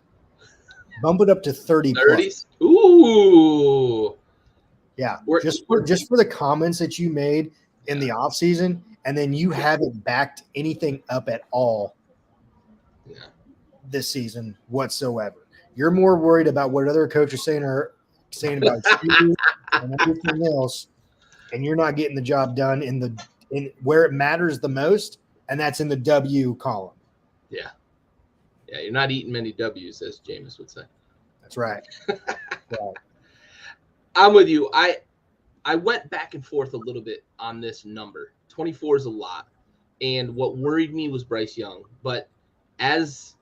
Bump it up to 30 30s? Plus. Ooh. Yeah. Just for the comments that you made in the offseason, and then you haven't backed anything up at all this season whatsoever. You're more worried about what other coaches saying about you and everything else, and you're not getting the job done in where it matters the most, and that's in the W column. Yeah. Yeah, you're not eating many W's, as Jameis would say. That's right. Right. I'm with you. I went back and forth a little bit on this number. 24 is a lot. And what worried me was Bryce Young. But as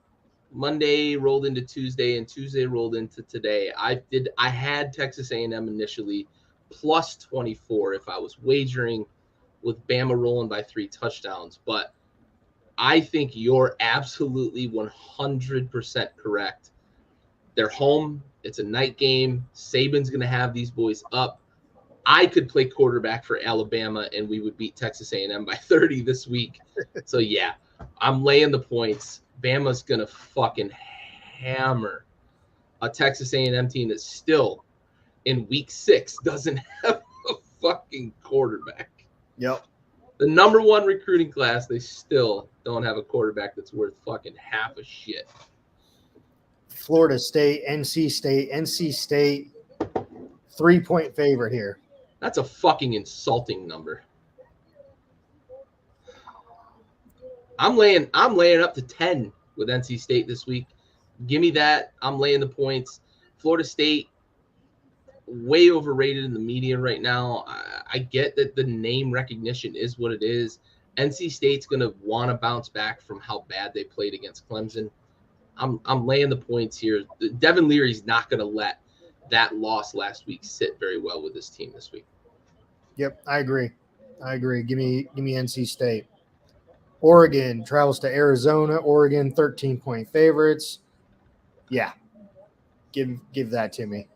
Monday rolled into Tuesday and Tuesday rolled into today, I had Texas A&M initially plus 24 if I was wagering, with Bama rolling by 3 touchdowns. But I think you're absolutely 100% correct. They're home. It's a night game. Saban's going to have these boys up. I could play quarterback for Alabama, and we would beat Texas A&M by 30 this week. So, yeah, I'm laying the points. Bama's going to fucking hammer a Texas A&M team that still, in week 6, doesn't have a fucking quarterback. Yep. The number 1 recruiting class, they still don't have a quarterback that's worth fucking half a shit. Florida State, NC State, 3-point favorite here. That's a fucking insulting number. I'm laying up to 10 with NC State this week. Give me that. I'm laying the points. Florida State, way overrated in the media right now. I get that the name recognition is what it is. NC State's going to want to bounce back from how bad they played against Clemson. I'm laying the points here. Devin Leary's not going to let that loss last week sit very well with this team this week. Yep, I agree. Give me NC State. Oregon travels to Arizona. Oregon 13-point favorites. Yeah, give that to me.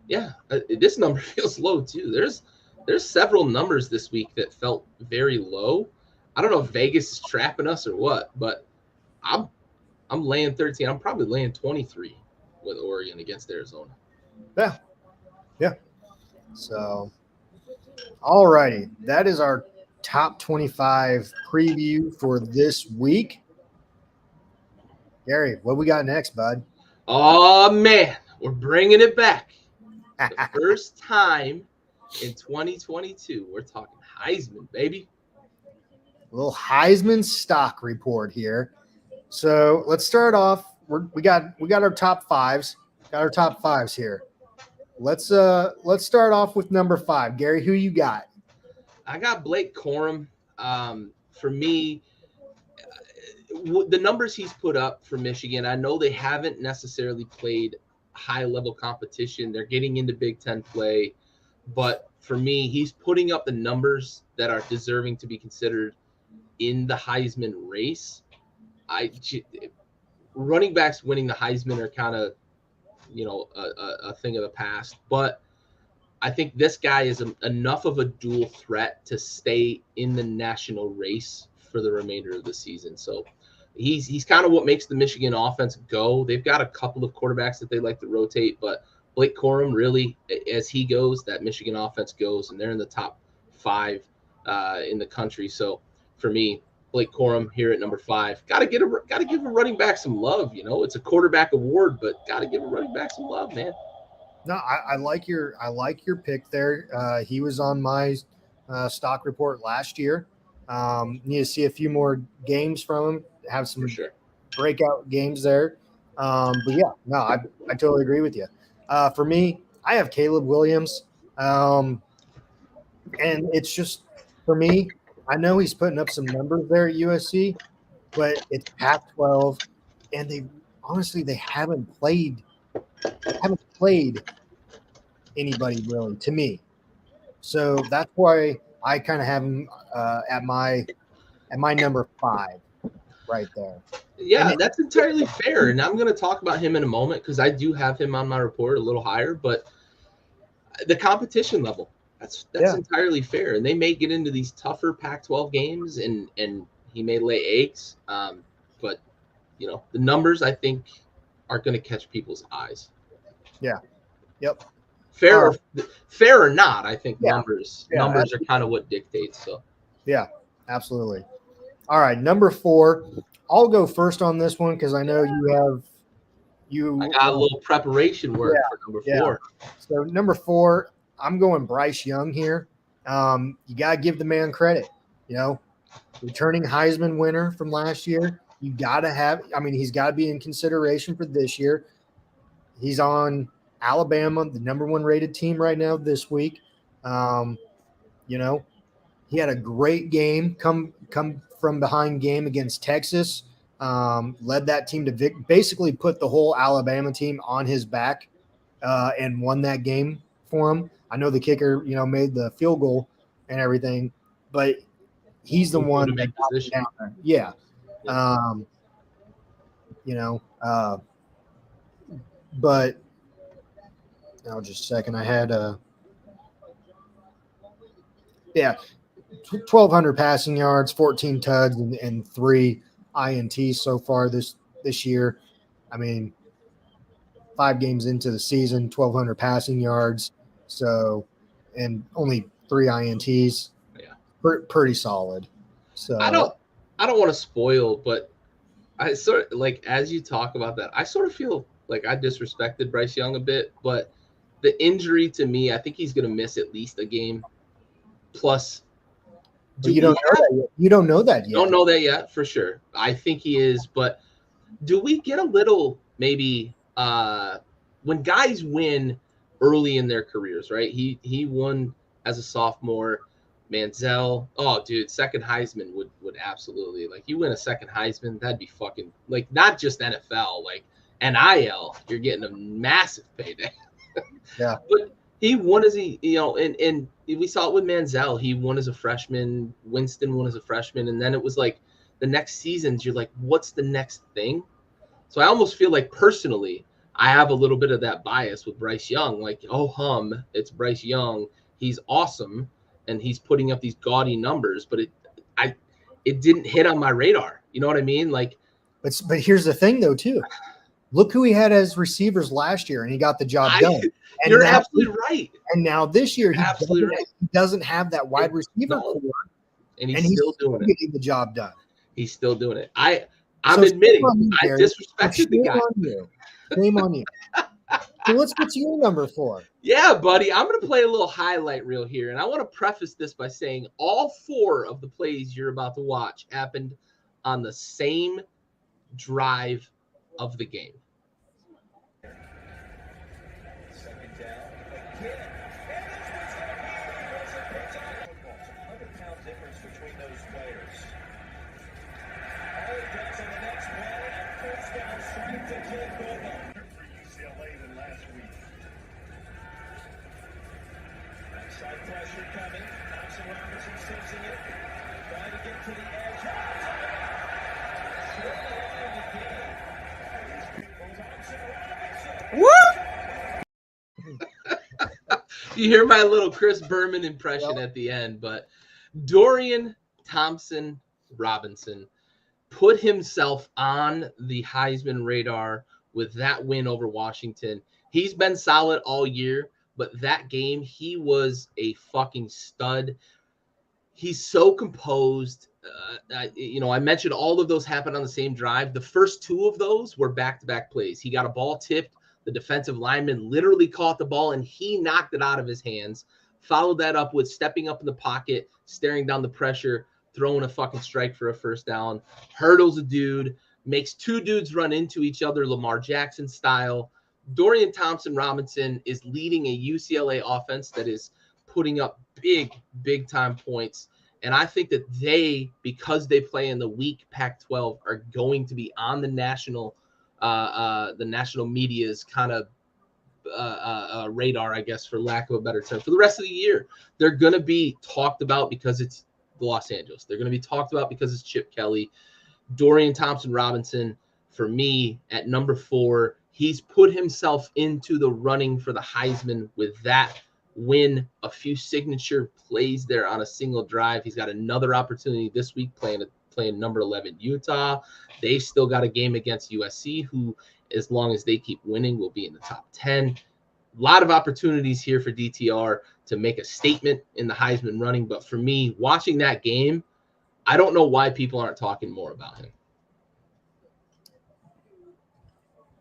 Yeah, this number feels low too. There's several numbers this week that felt very low. I don't know if Vegas is trapping us or what, but I'm laying 13. I'm probably laying 23 with Oregon against Arizona. Yeah. So, all righty. That is our top 25 preview for this week. Gary, what we got next, bud? Oh, man. We're bringing it back. The first time in 2022. We're talking Heisman, baby. A little Heisman stock report here. So let's start off. We got our top fives. Got our top fives here. Let's start off with number 5. Gary, who you got? I got Blake Corum. For me, the numbers he's put up for Michigan, I know they haven't necessarily played high-level competition. They're getting into Big Ten play. But for me, he's putting up the numbers that are deserving to be considered in the Heisman race. Running backs winning the Heisman are kind of, a thing of the past. But I think this guy is enough of a dual threat to stay in the national race for the remainder of the season. So he's kind of what makes the Michigan offense go. They've got a couple of quarterbacks that they like to rotate, but Blake Corum, really, as he goes, that Michigan offense goes, and they're in the top 5 in the country. So for me, Blake Corum here at number 5. Got to give a running back some love. It's a quarterback award, but got to give a running back some love, man. No, I like your pick there. He was on my stock report last year. Need to see a few more games from him. Have some breakout games there. But yeah, no, I totally agree with you. For me, I have Caleb Williams. And it's just, for me, I know he's putting up some numbers there at USC, but it's Pac-12, and they haven't played anybody really, to me. So that's why I kind of have him at my number 5 right there. Yeah, that's entirely fair. And I'm going to talk about him in a moment because I do have him on my report a little higher. But the competition level, That's entirely fair. And they may get into these tougher Pac-12 games, and he may lay eggs. But the numbers I think are going to catch people's eyes. Yeah. Yep. Fair or not, I think numbers absolutely. are kind of what dictates. So yeah, absolutely. All right, number 4. I'll go first on this one because I know I got a little preparation work for number 4. So number 4, I'm going Bryce Young here. You got to give the man credit. Returning Heisman winner from last year. You got to have – he's got to be in consideration for this year. He's on Alabama, the number 1 rated team right now this week. He had a great game, come from behind game against Texas. Led that team to basically put the whole Alabama team on his back and won that game for him. I know the kicker, made the field goal and everything, but he's the one that got it down there. Yeah. But now just a second. I had 1,200 passing yards, 14 tugs, and 3 INTs so far this year. 5 games into the season, 1,200 passing yards. So, and only 3 INTs. Yeah, pretty solid. So I don't want to spoil, but I sort of as you talk about that, I sort of feel like I disrespected Bryce Young a bit. But the injury to me, I think he's going to miss at least a game. Plus. You don't know that yet. You don't know that yet. Don't know that yet for sure. I think he is, but do we get a little maybe when guys win early in their careers, right? He won as a sophomore. Manziel, oh dude, second Heisman would absolutely you win a second Heisman, that'd be fucking not just NFL, NIL, you're getting a massive payday. Yeah. But he won as and we saw it with Manziel. He won as a freshman. Winston won as a freshman. And then it was the next seasons, you're what's the next thing? So I almost feel personally, I have a little bit of that bias with Bryce Young. It's Bryce Young. He's awesome. And he's putting up these gaudy numbers. But it didn't hit on my radar. You know what I mean? But here's the thing, though, too. Look who he had as receivers last year, and he got the job done. And you're absolutely right. And now this year, he doesn't have that wide receiver core, and he's still doing it. Getting the job done. He's still doing it. I'm admitting I disrespected the guy. Shame on you. So let's get to your number 4. Yeah, buddy. I'm going to play a little highlight reel here, and I want to preface this by saying all 4 of the plays you're about to watch happened on the same drive of the game. Pressure coming. Thompson Robinson sensing it. Trying to get to the edge. Woo! You hear my little Chris Berman impression at the end, but Dorian Thompson Robinson put himself on the Heisman radar with that win over Washington. He's been solid all year. But that game, he was a fucking stud. He's so composed. I mentioned all of those happened on the same drive. The first 2 of those were back-to-back plays. He got a ball tipped. The defensive lineman literally caught the ball, and he knocked it out of his hands. Followed that up with stepping up in the pocket, staring down the pressure, throwing a fucking strike for a first down. Hurdles a dude, makes 2 dudes run into each other, Lamar Jackson style. Dorian Thompson Robinson is leading a UCLA offense that is putting up big time points. And I think that because they play in the weak Pac-12, are going to be on the national media's kind of radar, I guess, for lack of a better term, for the rest of the year. They're going to be talked about because it's Los Angeles. They're going to be talked about because it's Chip Kelly. Dorian Thompson Robinson, for me, at number 4, he's put himself into the running for the Heisman with that win a few signature plays there on a single drive. He's got another opportunity this week playing number 11 Utah. They still got a game against USC, who, as long as they keep winning, will be in the top 10. A lot of opportunities here for DTR to make a statement in the Heisman running. But for me, watching that game, I don't know why people aren't talking more about him.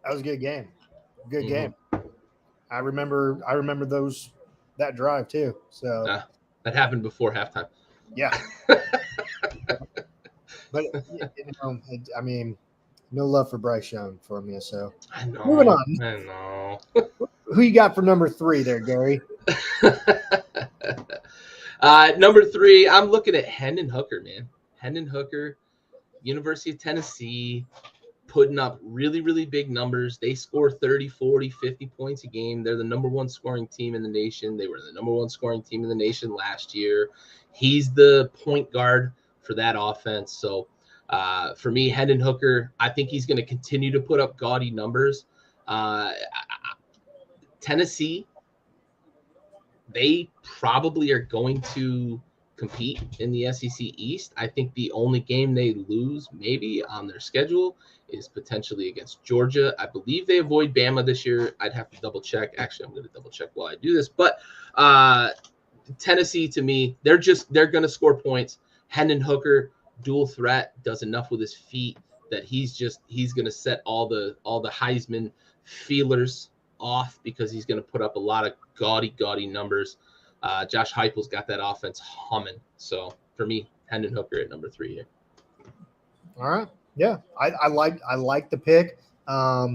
That was a good game. Good game. I remember that drive too. So that happened before halftime. Yeah. But I mean, no love for Bryce Young from you. So I know. Moving on. I know. Who you got for number 3 there, Gary? Number 3, I'm looking at Hendon Hooker, man. Hendon Hooker, University of Tennessee, putting up really, really big numbers. They score 30, 40, 50 points a game. They're the number 1 scoring team in the nation. They were the number 1 scoring team in the nation last year. He's the point guard for that offense. So for me, Hendon Hooker, I think he's going to continue to put up gaudy numbers. Tennessee, they probably are going to compete in the SEC East. I think the only game they lose maybe on their schedule is potentially against Georgia. I believe they avoid Bama this year. I'd have to double check. Actually, I'm going to double check while I do this. But Tennessee, to me, they're going to score points. Hendon Hooker, dual threat, does enough with his feet that he's going to set all the Heisman feelers off, because he's going to put up a lot of gaudy numbers. Josh Heupel's got that offense humming. So for me, Hendon Hooker at number 3 here. All right. Yeah. I like the pick. A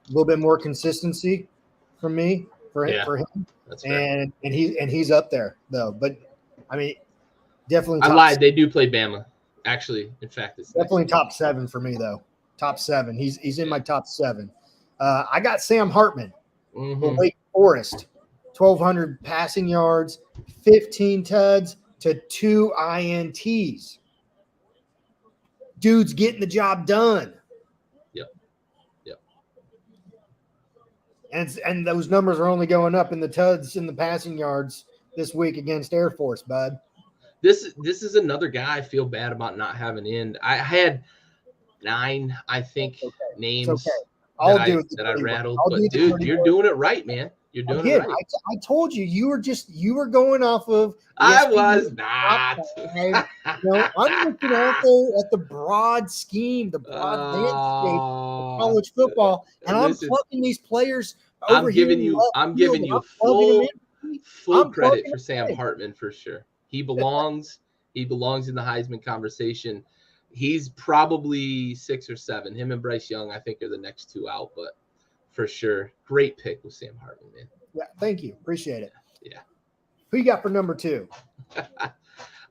little bit more consistency from me for him. That's fair. And he's up there though. But I mean, definitely. I lied. They do play Bama. Actually, in fact, it's definitely top 7 for me though. Top 7. He's in my top 7. I got Sam Hartman. Mm-hmm. Wake Forest, 1,200 passing yards, 15 tuds to 2 INTs. Dude's getting the job done. Yep. And those numbers are only going up in the tuds and the passing yards this week against Air Force, bud. This is another guy I feel bad about not having in. I had 9, I think, names. That I rattled, but dude, you're doing it right, man. You're doing it right. I told you, you were going off of. I was not. I'm looking out there at the broad scheme, the broad landscape of college football, and I'm plugging these players over here. I'm giving you full credit for Sam Hartman for sure. He belongs. He belongs in the Heisman conversation. He's probably 6 or 7. Him and Bryce Young, I think, are the next 2 out, but for sure, great pick with Sam Hartman, man. Yeah, thank you. Appreciate it. Yeah. Who you got for number 2?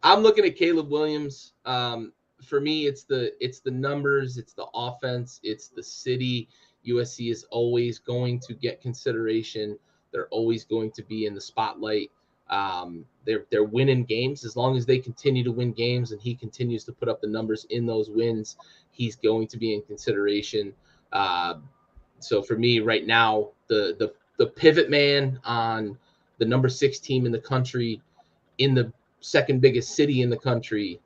I'm looking at Caleb Williams. For me, it's the numbers, it's the offense, it's the city. USC is always going to get consideration. They're always going to be in the spotlight. They're winning games. As long as they continue to win games and he continues to put up the numbers in those wins, he's going to be in consideration. So for me right now, the pivot man on the number 6 team in the country, in the second biggest city in the country,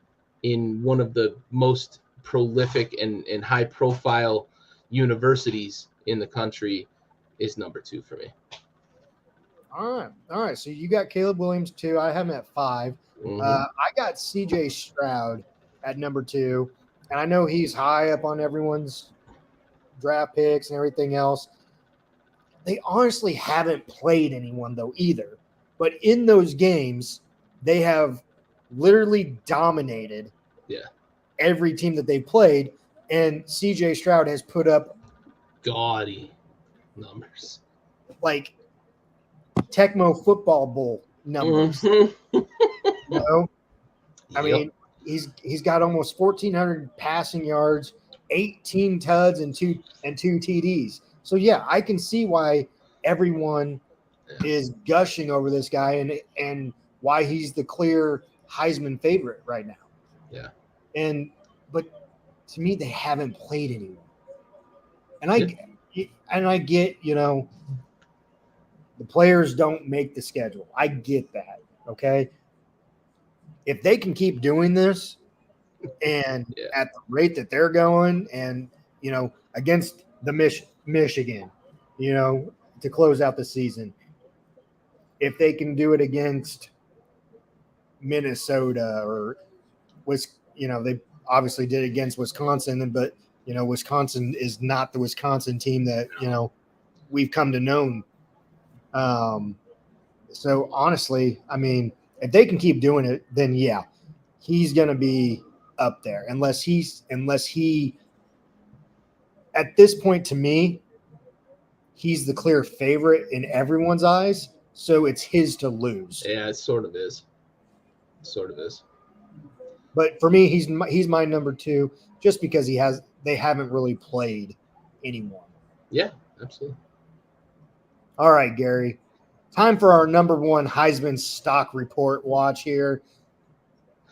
in one of the most prolific and high profile universities in the country, is number 2 for me. All right. So you got Caleb Williams 2. I have him at 5. Mm-hmm. I got CJ Stroud at number 2, and I know he's high up on everyone's draft picks and everything else. They honestly haven't played anyone though either. But in those games, they have literally dominated every team that they played, and CJ Stroud has put up gaudy numbers. Like Tecmo Football Bowl numbers. Mm-hmm. I mean, he's got almost 1,400 passing yards, 18 tuds, and two TDs. So yeah, I can see why everyone is gushing over this guy and why he's the clear Heisman favorite right now. Yeah. But to me, they haven't played anyone. And and I get, the players don't make the schedule. I get that. Okay. If they can keep doing this and at the rate that they're going and, against the Michigan, to close out the season, if they can do it against Minnesota or they obviously did it against Wisconsin, but Wisconsin is not the Wisconsin team that we've come to know. So honestly, I mean, if they can keep doing it, then yeah, he's gonna be up there. Unless he at this point, to me, he's the clear favorite in everyone's eyes. So it's his to lose. Yeah, it sort of is. But for me, he's my number 2, just because they haven't really played anyone. Yeah, absolutely. All right, Gary. Time for our number 1 Heisman Stock Report watch here.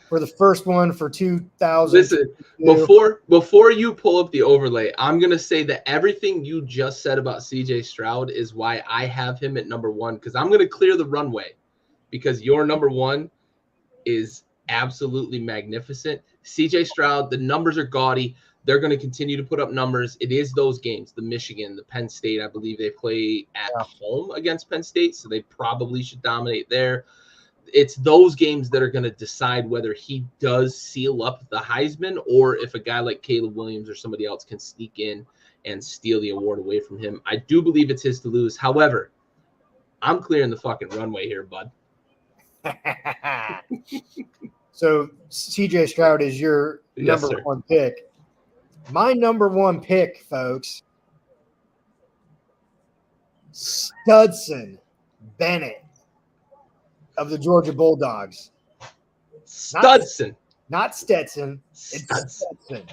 For the first one for 2000. Listen, before you pull up the overlay, I'm going to say that everything you just said about CJ Stroud is why I have him at number 1, because I'm going to clear the runway, because your number 1 is absolutely magnificent. CJ Stroud, the numbers are gaudy. They're going to continue to put up numbers. It is those games, the Michigan, the Penn State. I believe they play at home against Penn State, so they probably should dominate there. It's those games that are going to decide whether he does seal up the Heisman or if a guy like Caleb Williams or somebody else can sneak in and steal the award away from him. I do believe it's his to lose. However, I'm clearing the fucking runway here, bud. So CJ Stroud is your number 1 pick. My number 1 pick, folks, Stetson Bennett of the Georgia Bulldogs. Stetson. Not Stetson. It's Stetson.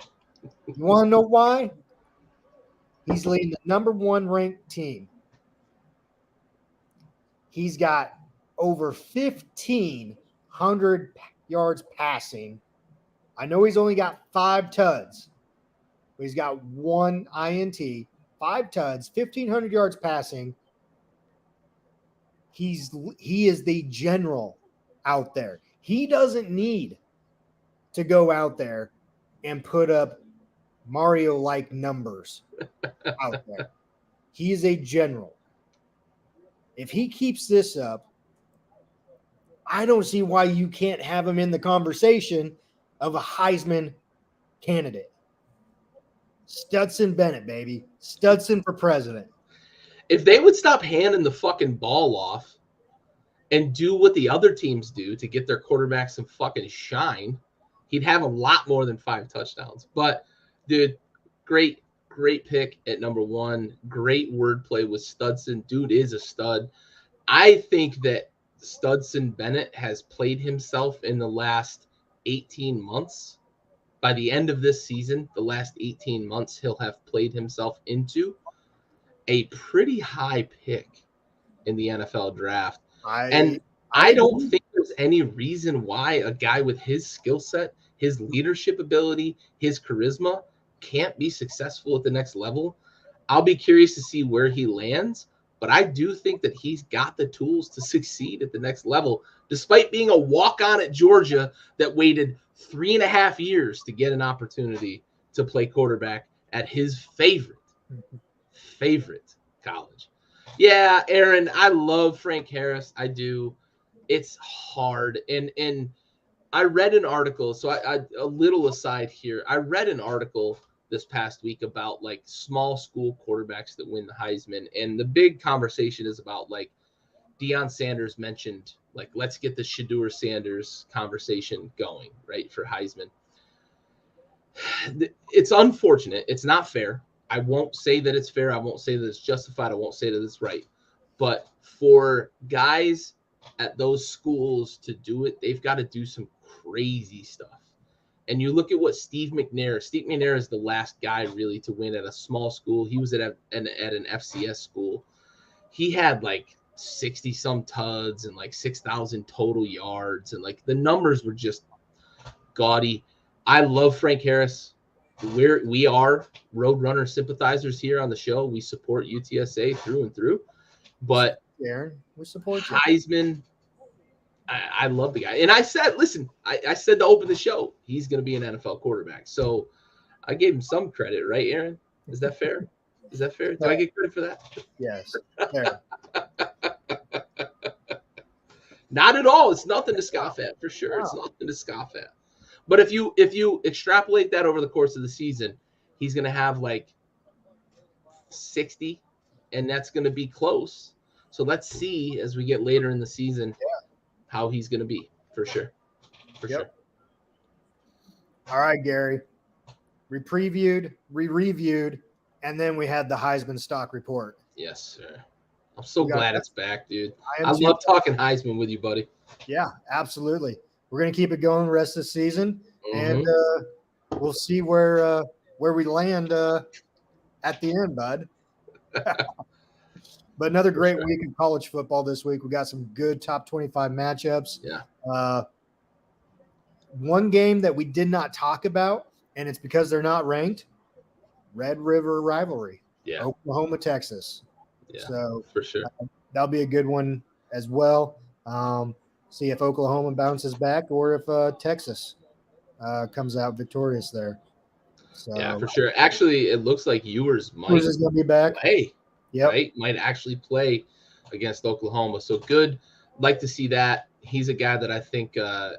You want to know why? He's leading the number 1 ranked team. He's got over 1,500 yards passing. I know he's only got 5 tuds. But he's got 1 INT, 5 tuds, 1,500 yards passing. He is the general out there. He doesn't need to go out there and put up Mario-like numbers out there. He is a general. If he keeps this up, I don't see why you can't have him in the conversation of a Heisman candidate. Stetson Bennett, baby. Stetson for president. If they would stop handing the fucking ball off and do what the other teams do to get their quarterback some fucking shine, he'd have a lot more than 5 touchdowns. But, dude, great pick at number 1. Great wordplay with Studson. Dude is a stud. I think that Stetson Bennett has played himself in the last 18 months. By the end of this season, the last 18 months, he'll have played himself into a pretty high pick in the NFL draft. I don't think there's any reason why a guy with his skill set, his leadership ability, his charisma can't be successful at the next level. I'll be curious to see where he lands, but I do think that he's got the tools to succeed at the next level, despite being a walk-on at Georgia that waited 3.5 years to get an opportunity to play quarterback at his favorite college. Yeah, Aaron, I love Frank Harris. I do. It's hard. And I read an article. So I a little aside here. I read an article this past week about like small school quarterbacks that win the Heisman. And the big conversation is about like Deion Sanders mentioned, like, let's get the Shedeur Sanders conversation going, right, for Heisman. It's unfortunate. It's not fair. I won't say that it's fair. I won't say that it's justified. I won't say that it's right. But for guys at those schools to do it, they've got to do some crazy stuff. And you look at what Steve McNair is the last guy really to win at a small school. He was at an FCS school. He had like 60 some tuds and like 6,000 total yards. And like the numbers were just gaudy. I love Frank Harris. we are Roadrunner sympathizers here on the show. We support UTSA through and through. But Aaron, we support you. Heisman, I love the guy. And I said, listen, I said to open the show, he's going to be an NFL quarterback. So I gave him some credit, right, Aaron? Is that fair? Is that fair? Do I get credit for that? Yes. Fair. Not at all. It's nothing to scoff at, for sure. It's nothing to scoff at. But if you extrapolate that over the course of the season, he's going to have like 60, and that's going to be close. So let's see as we get later in the season how he's going to be, for sure. For sure. All right, Gary. We previewed, reviewed, and then we had the Heisman Stock Report. Yes, sir. I'm so glad it's back, dude. I too. love talking Heisman with you, buddy. Yeah, absolutely. We're going to keep it going the rest of the season, and we'll see where we land at the end, bud. But another great week of college football this week. We got some good top 25 matchups. Yeah. One game that we did not talk about, and it's because they're not ranked, Red River rivalry. Yeah. Oklahoma, Texas. Yeah, so for sure. That'll be a good one as well. See if Oklahoma bounces back or if Texas comes out victorious there. So, yeah, for sure. Actually, it looks like Ewers might going to be back. Play, right? Might actually play against Oklahoma. So good. Like to see that. He's a guy that I think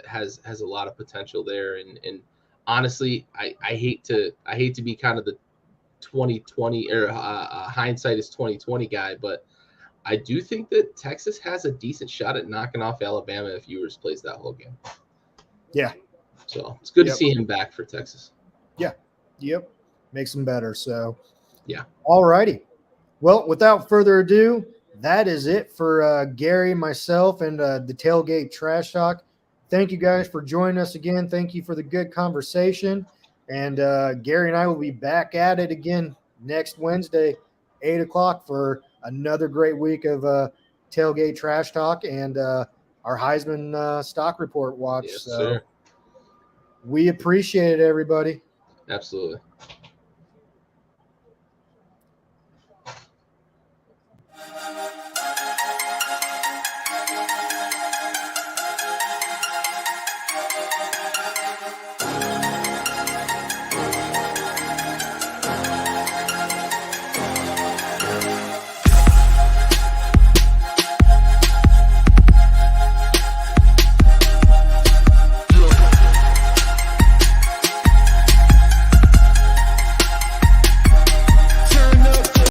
has a lot of potential there. And honestly, I hate to be kind of the 2020 or hindsight is 2020 guy, but I do think that Texas has a decent shot at knocking off Alabama if Ewers plays that whole game. Yeah. So it's good to see him back for Texas. Yeah. Yep. Makes them better. So, yeah. All righty. Well, without further ado, that is it for Gary, myself, and the Tailgate Trash Talk. Thank you guys for joining us again. Thank you for the good conversation. And Gary and I will be back at it again next Wednesday, 8 o'clock, for another great week of Tailgate Trash Talk and our Heisman Stock Report watch. Yes, so sir. we appreciate it, everybody. Absolutely.